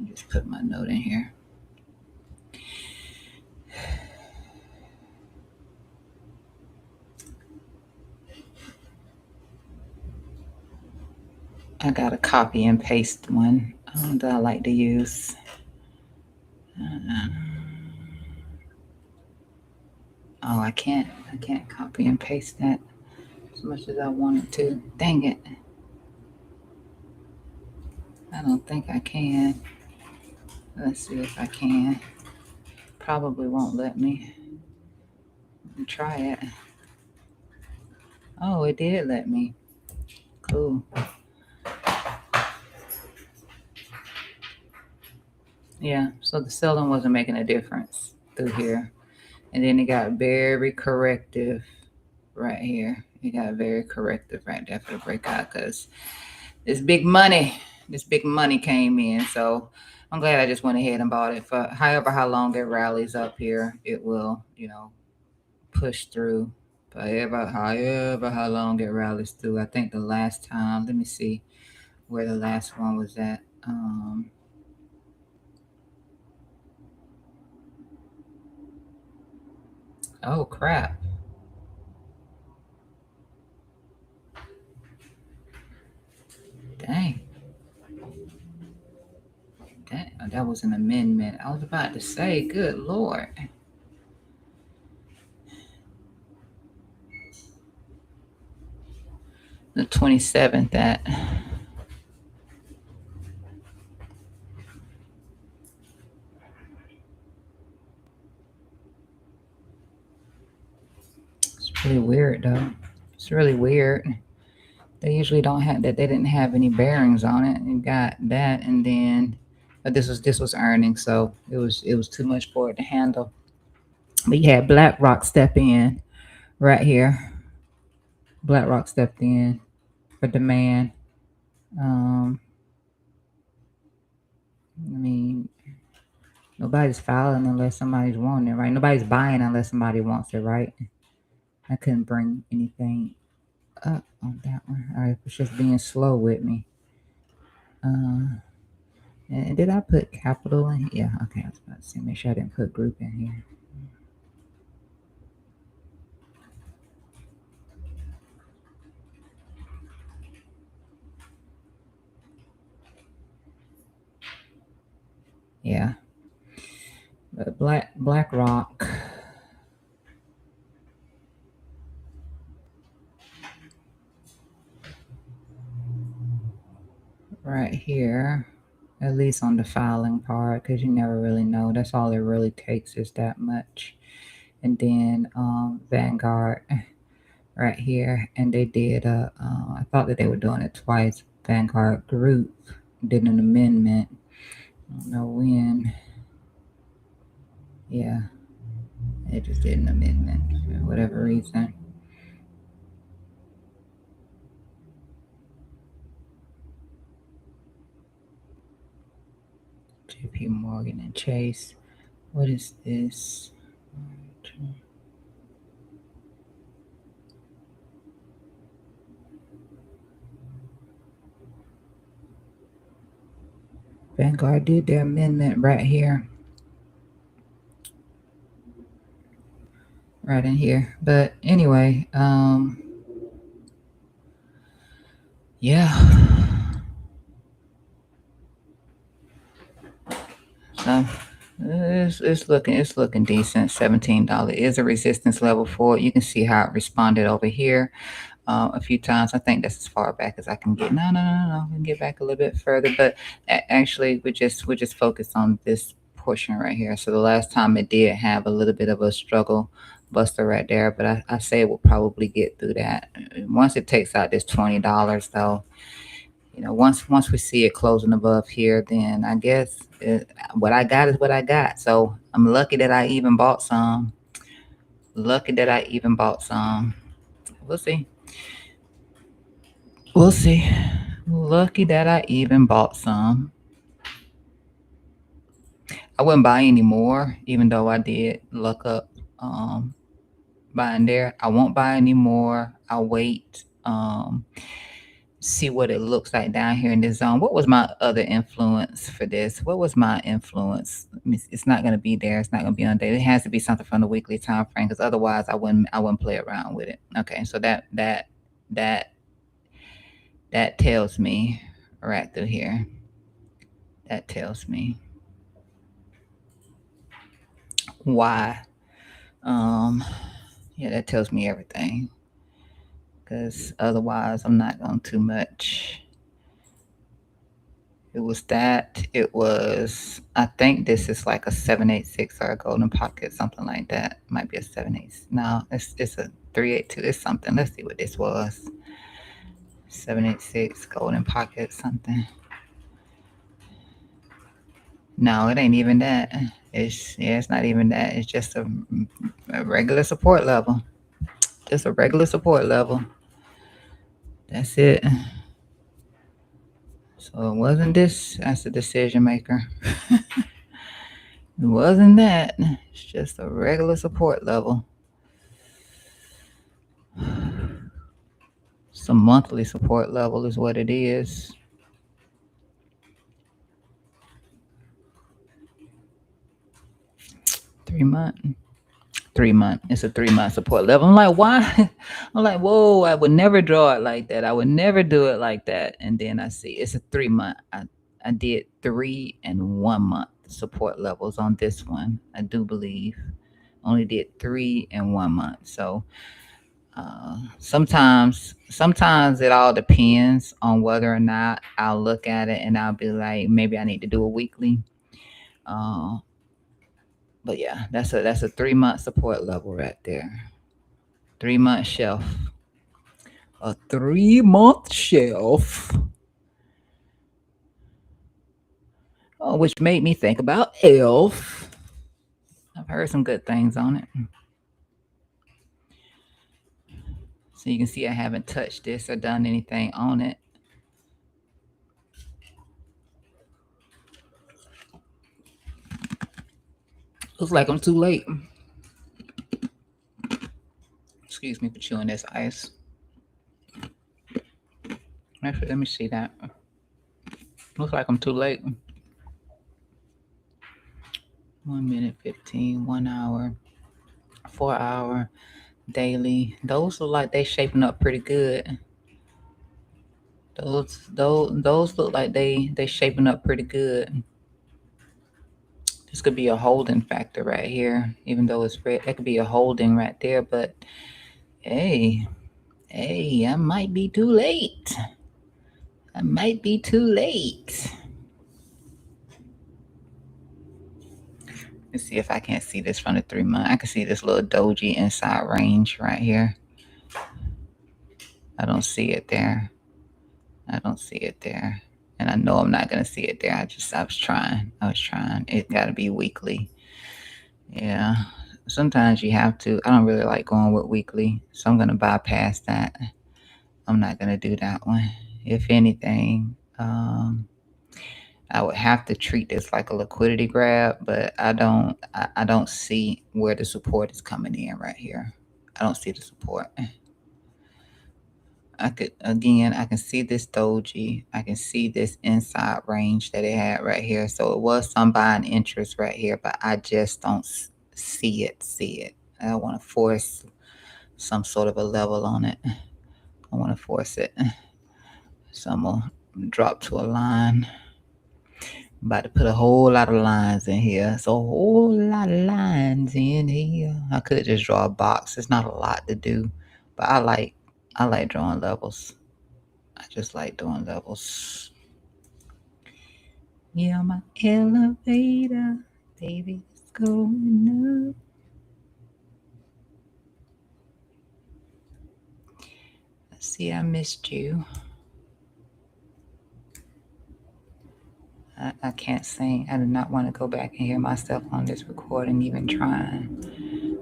just put my note in here. I got a copy and paste one that I like to use. Oh, I can't copy and paste that as much as I wanted to. Dang it. I don't think I can. Let's see if I can. Probably won't let me. Try it. Oh, it did let me. Cool. Yeah, so the selling wasn't making a difference through here. And then it got very corrective right here. It got very corrective right there for the breakout because this big money, came in. So I'm glad I just went ahead and bought it. For however how long it rallies up here, it will, push through. However how long it rallies through. I think the last time, let me see where the last one was at. Oh crap. Dang. That was an amendment. I was about to say, good Lord. The 27th, that. It's really weird, though. It's really weird. They usually don't have that. They didn't have any bearings on it. You got that, and then, but this was earnings, so it was too much for it to handle. But you had BlackRock step in right here. BlackRock stepped in for demand. I mean, nobody's filing unless somebody's wanting it, right? Nobody's buying unless somebody wants it, right? I couldn't bring anything up on that one. All right, it's just being slow with me. And did I put capital in? Yeah, okay. I was about to say, make sure I didn't put group in here. Yeah, but BlackRock. Right here, at least on the filing part, because you never really know. That's all it really takes is that much. And then Vanguard right here, and they did I thought that they were doing it twice. Vanguard Group did an amendment. I don't know when. Yeah, they just did an amendment for whatever reason. JP Morgan and Chase. What is this? Vanguard did their amendment right here. Right in here. But anyway, yeah. So it's looking decent. $17 is a resistance level for it. You can see how it responded over here a few times. I think that's as far back as I can get. No. We can get back a little bit further, but actually we're just focused on this portion right here. So the last time it did have a little bit of a struggle buster right there, but I say it will probably get through that once it takes out this $20 though. Once we see it closing above here, then I guess what I got is what I got. So I'm lucky that I even bought some. Lucky that I even bought some. We'll see. We'll see. Lucky that I even bought some. I wouldn't buy any more, even though I did look up buying there. I won't buy any more. I'll wait. See what it looks like down here in this zone. What was my other influence for this? What was my influence? It's not going to be there. It's not going to be on day. It has to be something from the weekly time frame because otherwise I wouldn't play around with it. Okay, so that tells me right through here. That tells me why. Um, yeah, that tells me everything because otherwise I'm not going too much. It was that. It was. I think this is like a 786 or a golden pocket, something like that. Might be a 78. No, it's a 382. It's something. Let's see what this was. 786 golden pocket something. No, it ain't even that. It's not even that. It's just a regular support level. Just a regular support level. That's it. So it wasn't this as a decision maker. It wasn't that. It's just a regular support level. Some monthly support level is what it is. 3 month. 3 month. It's a 3 month support level. I'm like, why? I'm like, whoa, I would never draw it like that. I would never do it like that. And then I see it's a 3 month. I did 3 and 1 month support levels on this one. I do believe. Only did 3 and 1 month. So sometimes it all depends on whether or not I'll look at it and I'll be like, maybe I need to do a weekly. Uh, but yeah, that's a 3 month support level right there. 3 month shelf. A 3 month shelf. Oh, which made me think about Elf. I've heard some good things on it. So you can see I haven't touched this or done anything on it. Looks like I'm too late. Excuse me for chewing this ice. Actually, let me see that. Looks like I'm too late. 1 minute 15, 1 hour, 4 hour, daily. Those look like they shaping up pretty good. Those look like they shaping up pretty good. This could be a holding factor right here, even though it's red. That could be a holding right there. But hey, hey, I might be too late. I might be too late. Let's see if I can't see this from the 3 month. I can see this little doji inside range right here. I don't see it there. I don't see it there. And I know I'm not gonna see it there. I was trying. I was trying. It gotta be weekly. Yeah. Sometimes you have to. I don't really like going with weekly, so I'm gonna bypass that. I'm not gonna do that one. If anything, I would have to treat this like a liquidity grab, but I don't see where the support is coming in right here. I don't see the support. I can see this doji. I can see this inside range that it had right here. So it was some buying interest right here, but I just don't see it. I don't want to force some sort of a level on it. I want to force it. So I'm gonna drop to a line. About to put a whole lot of lines in here. So a whole lot of lines in here. I could just draw a box. It's not a lot to do, but I like drawing levels. I just like doing levels. Yeah, my elevator, baby, it's going up. Let's see, I missed you. I can't sing. I do not want to go back and hear myself on this recording, even trying.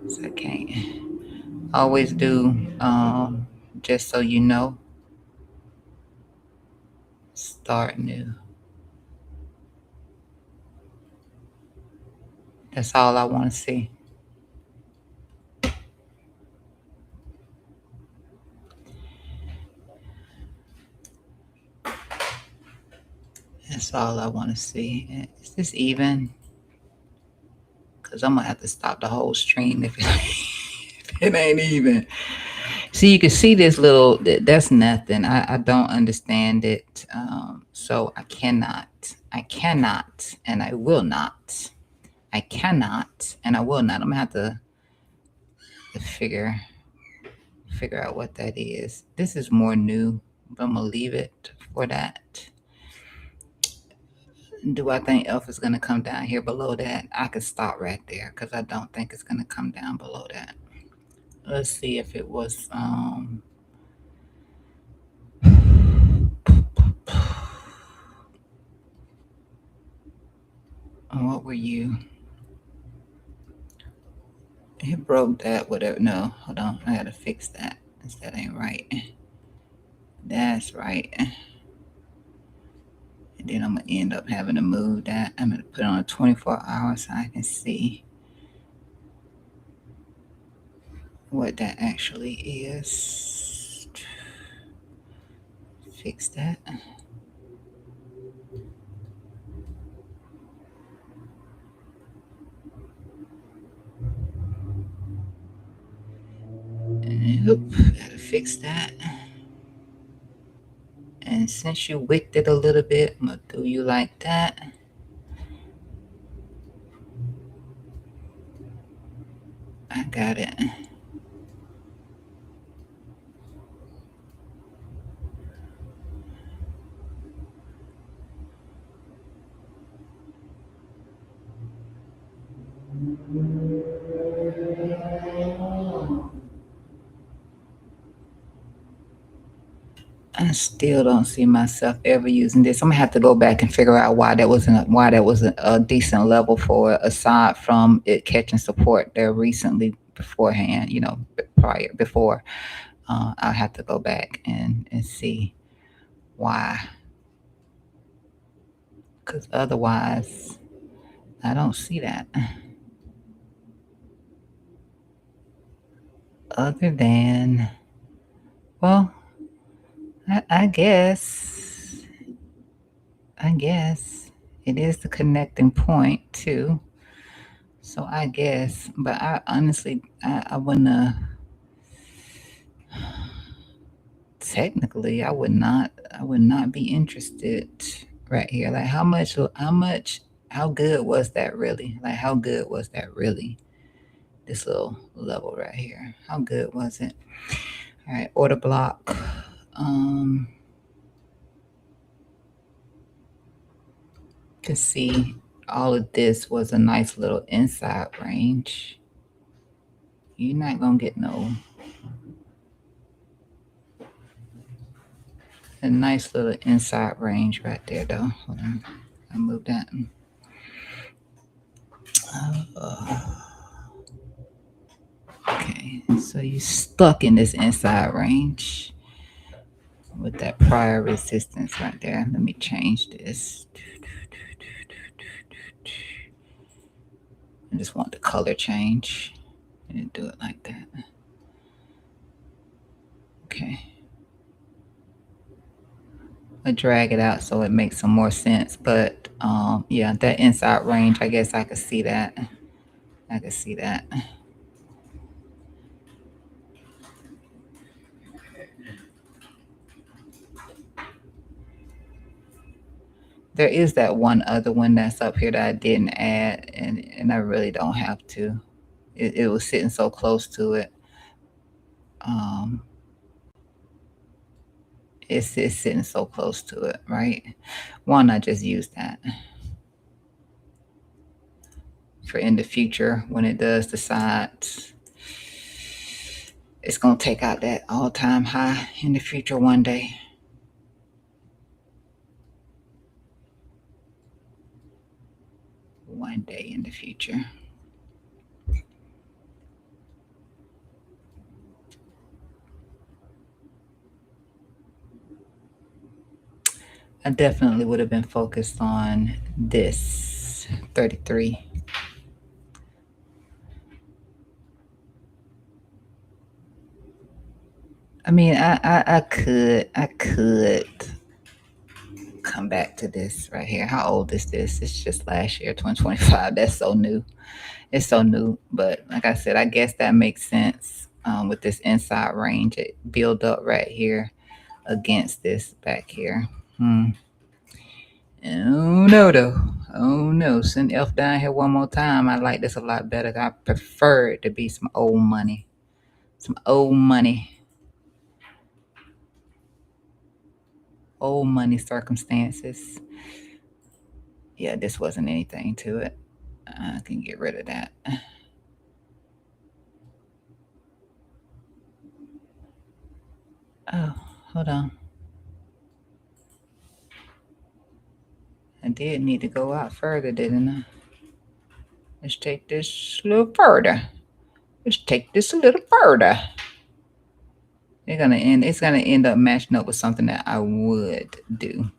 So I can't. Always do, just so you know, start new. That's all I want to see. That's all I want to see. Is this even? Because I'm going to have to stop the whole stream if it ain't even. See, you can see this little, that's nothing. I don't understand it. So I cannot, and I will not. I cannot, and I will not. I'm going to have to figure out what that is. This is more new, but I'm going to leave it for that. Do I think Elf is going to come down here below that? I could stop right there because I don't think it's going to come down below that. Let's see if it was What were you? It broke that, whatever. No, hold on. I gotta fix that. That ain't right. That's right. And then I'm gonna end up having to move that. I'm gonna put it on a 24 hours so I can see what that actually is. Fix that. Oop, gotta fix that. And since you wicked it a little bit, I'm gonna do you like that. I got it. I still don't see myself ever using this. I'm gonna have to go back and figure out why that wasn't a decent level for it, aside from it catching support there recently beforehand. Before. I'll have to go back and see why, because otherwise, I don't see that. Other than, well, I guess it is the connecting point too. So I guess, but I honestly, I wouldn't. Technically, I would not be interested right here. Like how good was that really? Like how good was that really? This little level right here. How good was it? All right, order block. To see all of this was a nice little inside range. You're not gonna get a nice little inside range right there though. Hold on. I move that. Okay, so you stuck in this inside range with that prior resistance right there. Let me change this. I just want the color change and do it like that. Okay. I drag it out so it makes some more sense. But yeah, that inside range, I guess I could see that. I could see that. There is that one other one that's up here that I didn't add, and I really don't have to. It was sitting so close to it. Um, it's sitting so close to it, right? Why not just use that for in the future when it does decide it's gonna take out that all-time high in the future one day. One day in the future. I definitely would have been focused on this 33. I mean, I could come back to this right here. How old is this? It's just last year, 2025. That's so new. It's so new. But like I said, I guess that makes sense with this inside range. It build up right here against this back here. Oh no, though. Oh no. Send F down here one more time. I like this a lot better. I prefer it to be some old money. Some old money. Old money circumstances. Yeah, this wasn't anything to it. I can get rid of that. Oh, hold on. I did need to go out further, didn't I? Let's take this a little further. Let's take this a little further. It's gonna end up matching up with something that I would do.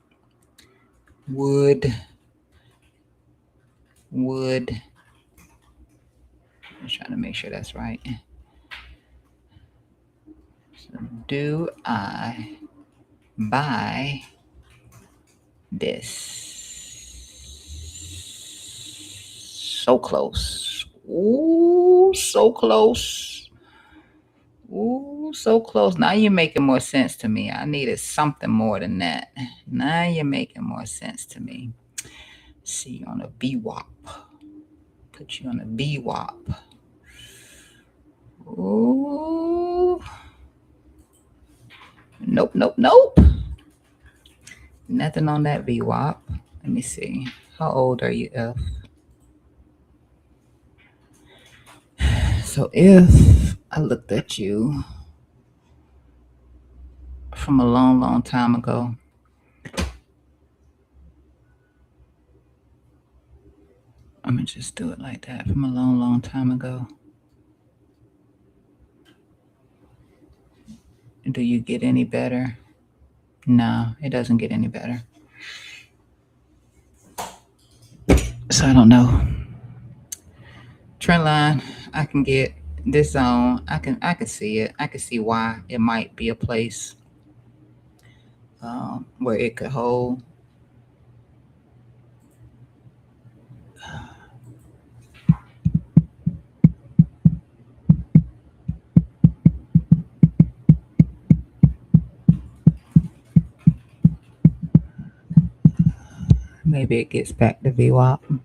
Would. I'm trying to make sure that's right. So do I buy this? So close. Ooh, so close. Ooh, so close. Now you're making more sense to me. I needed something more than that. Now you're making more sense to me. See you on a VWAP. Put you on a VWAP. Ooh. Nope, nope, nope. Nothing on that VWAP. Let me see. How old are you, F? So if I looked at you from a long, long time ago, I'm gonna just do it like that. From a long, long time ago. Do you get any better? No, it doesn't get any better. So I don't know. Trend line, I can get this zone. I can see it. I can see why it might be a place where it could hold. Maybe it gets back to VWAP.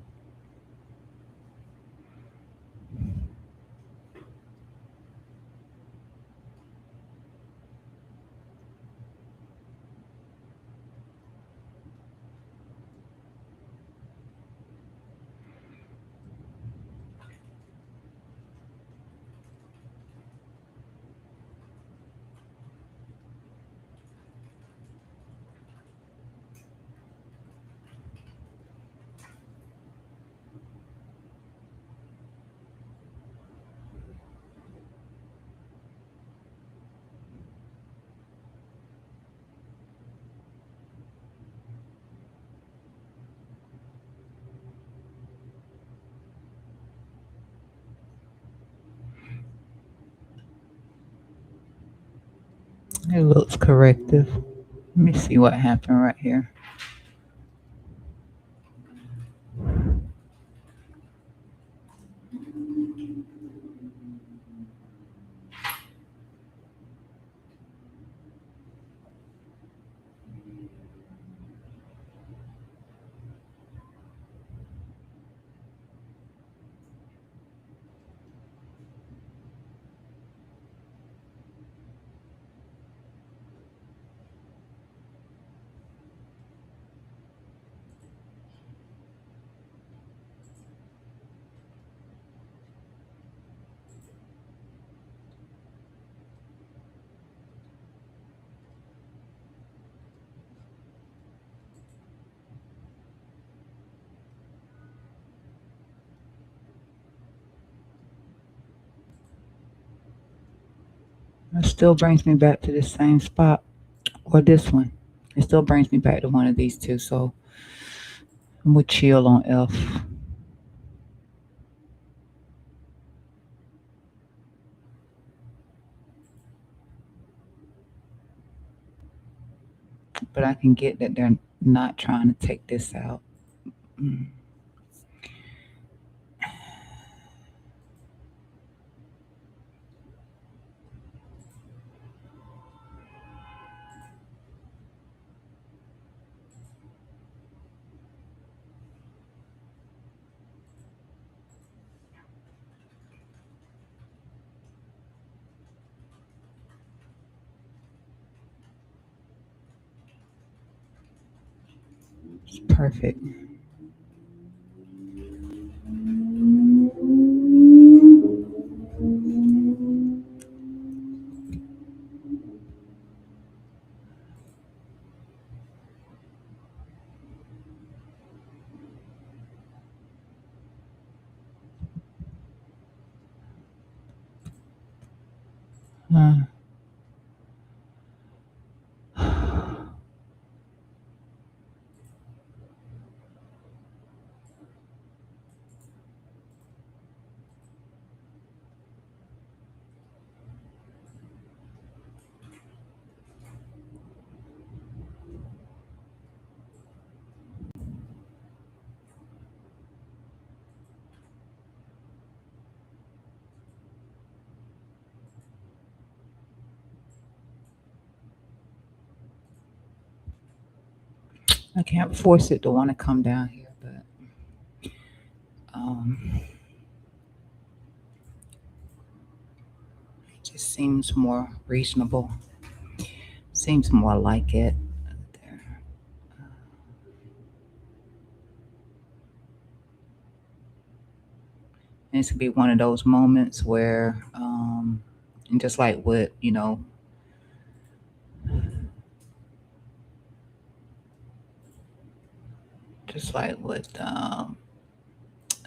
It looks corrective. Let me see what happened right here. It still brings me back to the same spot, or this one. It still brings me back to one of these two. So I'm gonna chill on F. But I can get that they're not trying to take this out. Mm. It's perfect. I can't force it to want to come down here, but it just seems more reasonable. Seems more like it. There. And it's gonna be one of those moments where, and just like what just like with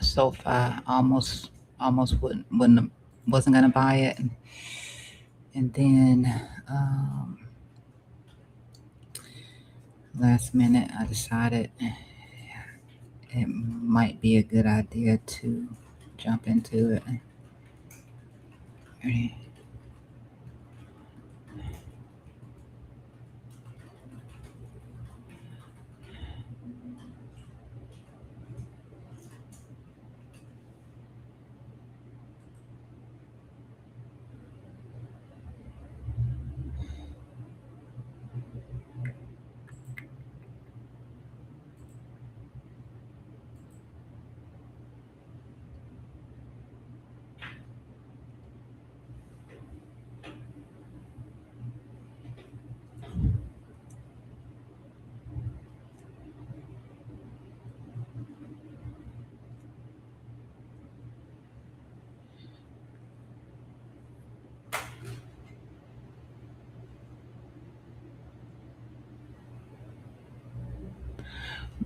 SoFi, almost wouldn't wasn't gonna buy it, and then last minute I decided it might be a good idea to jump into it.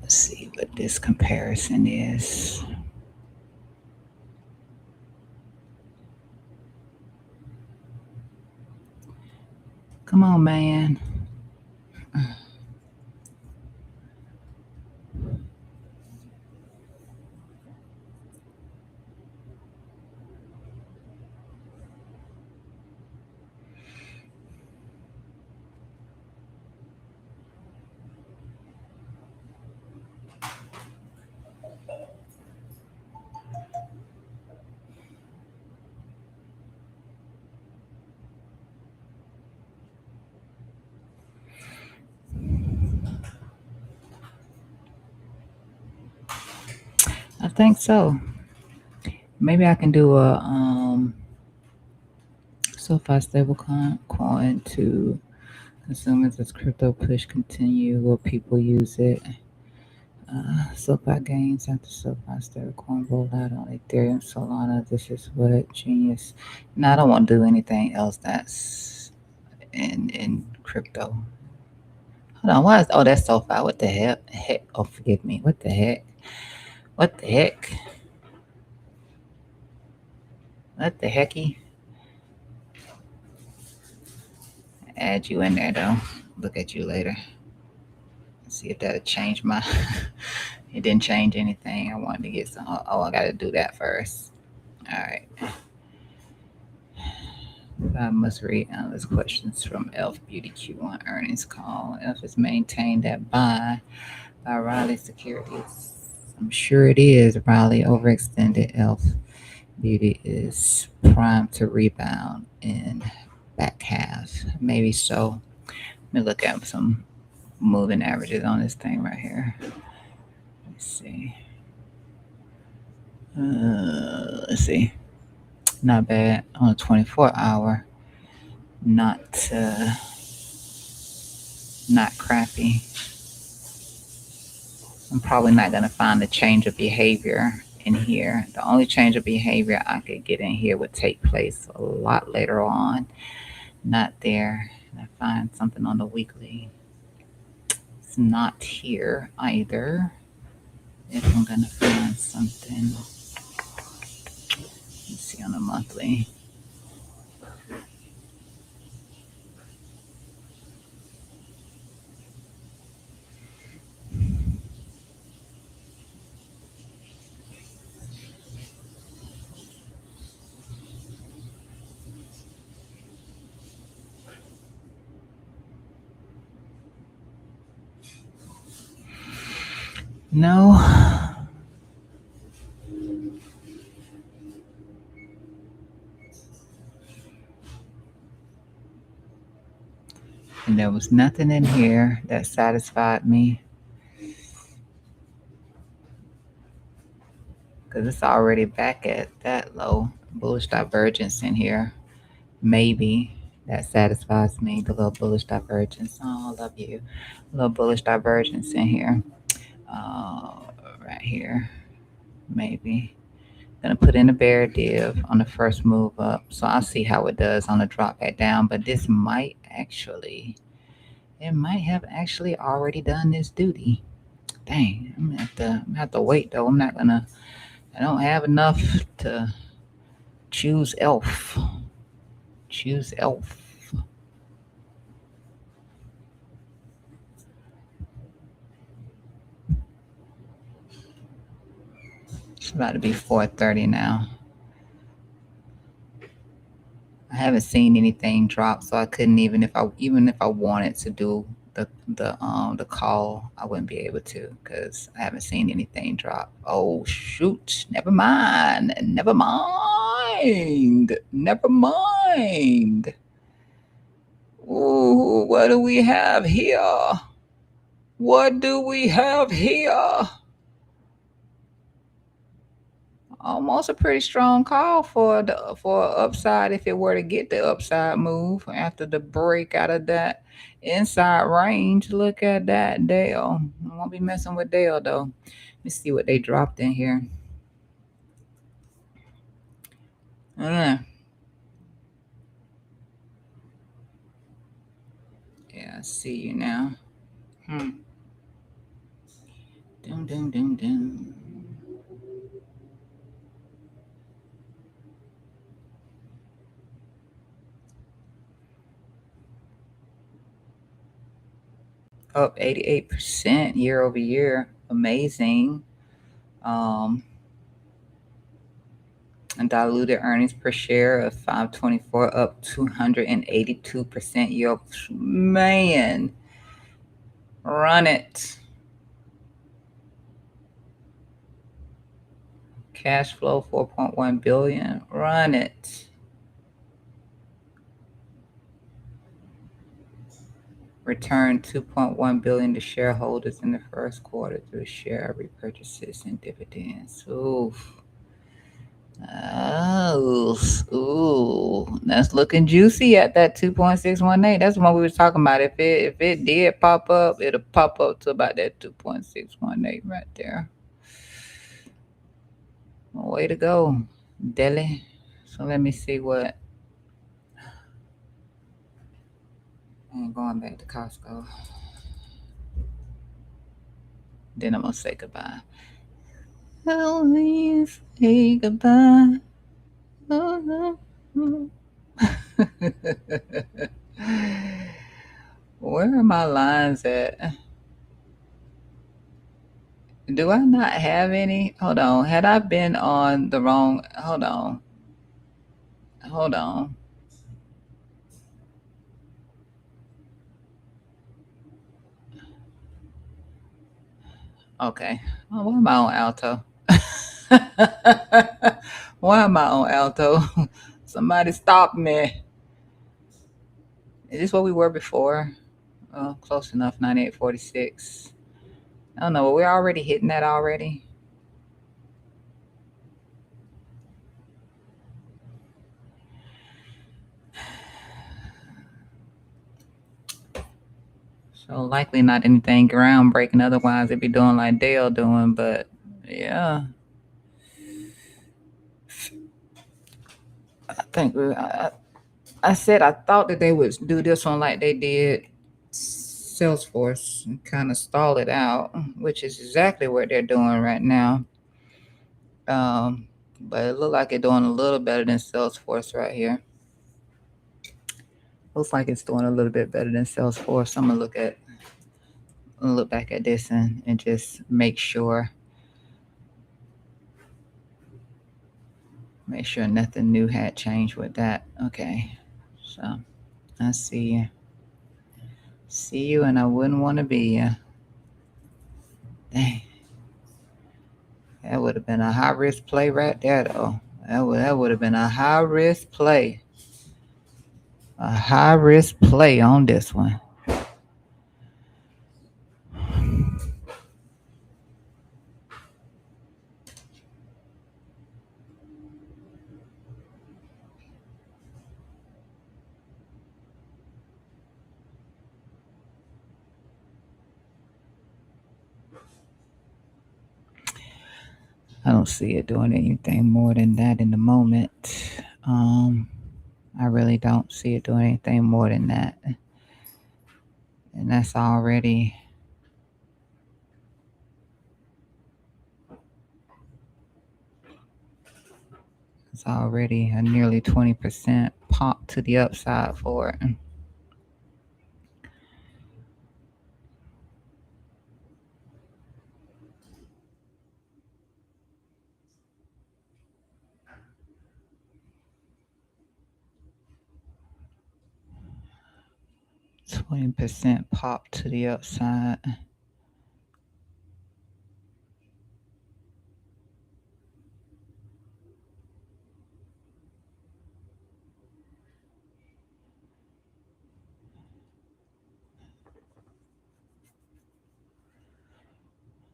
Let's see what this comparison is. Come on, man. I think so. Maybe I can do a SoFi coin to consumers as crypto push continue. Will people use it? SoFi gains after SoFi stablecoin rollout on Ethereum, Solana. This is what genius. Now I don't want to do anything else that's in crypto. Hold on, why is that's SoFi? What the hell? Heck? Oh, forgive me. What the heck? What the heck? What the hecky? Add you in there though. Look at you later. See if that'll change my. It didn't change anything. I wanted to get some. Oh, I got to do that first. All right. I must read analyst questions from Elf Beauty Q1 earnings call. Elf has maintained that buy by Riley Securities. I'm sure it is. Riley overextended. Elf Beauty is primed to rebound in back half. Maybe so. Let me look at some moving averages on this thing right here. Let's see. Not bad on a 24-hour. Not crappy. I'm probably not gonna find a change of behavior in here. The only change of behavior I could get in here would take place a lot later on. Not there. I find something on the weekly. It's not here either. If I'm gonna find something, let's see on the monthly. No. And there was nothing in here that satisfied me because it's already back at that low. Bullish divergence in here. Maybe that satisfies me. The little bullish divergence. Oh, I love you. A little bullish divergence in here. Right here. Maybe. Gonna put in a bear div on the first move up. So I'll see how it does on the drop back down. But this might actually, it might have actually already done this duty. Dang, I'm gonna have to wait though. I don't have enough to choose elf. Choose elf. It's about to be 4:30 now. I haven't seen anything drop, so I couldn't even if I wanted to do the call, I wouldn't be able to because I haven't seen anything drop. Oh shoot! Never mind. Never mind. Never mind. Ooh, what do we have here? What do we have here? Almost a pretty strong call for upside if it were to get the upside move after the break out of that inside range. Look at that Dale. I won't be messing with Dale though. Let me see what they dropped in here. Uh, yeah, I see you now. Hmm. Dum dum dum dum. Up 88% year over year. Amazing. Um, and diluted earnings per share of 524, up 282% year. Man, run it. Cash flow 4.1 billion. Run it. Returned 2.1 billion to shareholders in the first quarter through share repurchases and dividends. Oof. Oh, ooh, that's looking juicy at that 2.618. That's what we were talking about. If it did pop up, it'll pop up to about that 2.618 right there. Way to go, Delhi. So let me see what. I'm going back to Costco. Then I'm gonna say goodbye. Please say goodbye. Oh, no. Where are my lines at? Do I not have any? Hold on. Had I been on the wrong? Hold on. Hold on. Okay. Oh, why am I on Alto? Why am I on Alto? Somebody stop me. Is this what we were before? Oh, close enough. 98.46. I don't know. We're already hitting that already. So likely not anything groundbreaking. Otherwise, it'd be doing like Dale doing. But yeah, I think I said I thought that they would do this one like they did Salesforce and kind of stall it out, which is exactly what they're doing right now. But it looked like it's doing a little better than Salesforce right here. Looks like it's doing a little bit better than Salesforce. I'm gonna look back at this and just make sure nothing new had changed with that. Okay, so I see you, and I wouldn't want to be you. Dang. That would have been a high risk play right there, though. That would have been a high risk play. A high risk play on this one. I don't see it doing anything more than that in the moment. Um, I really don't see it doing anything more than that. And that's already it's already a nearly 20% pop to the upside for it. 20% pop to the upside.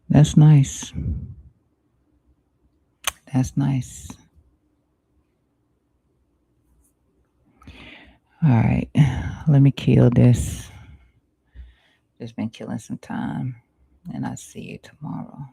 That's nice. That's nice. All right, let me kill this. Just been killing some time, and I'll see you tomorrow.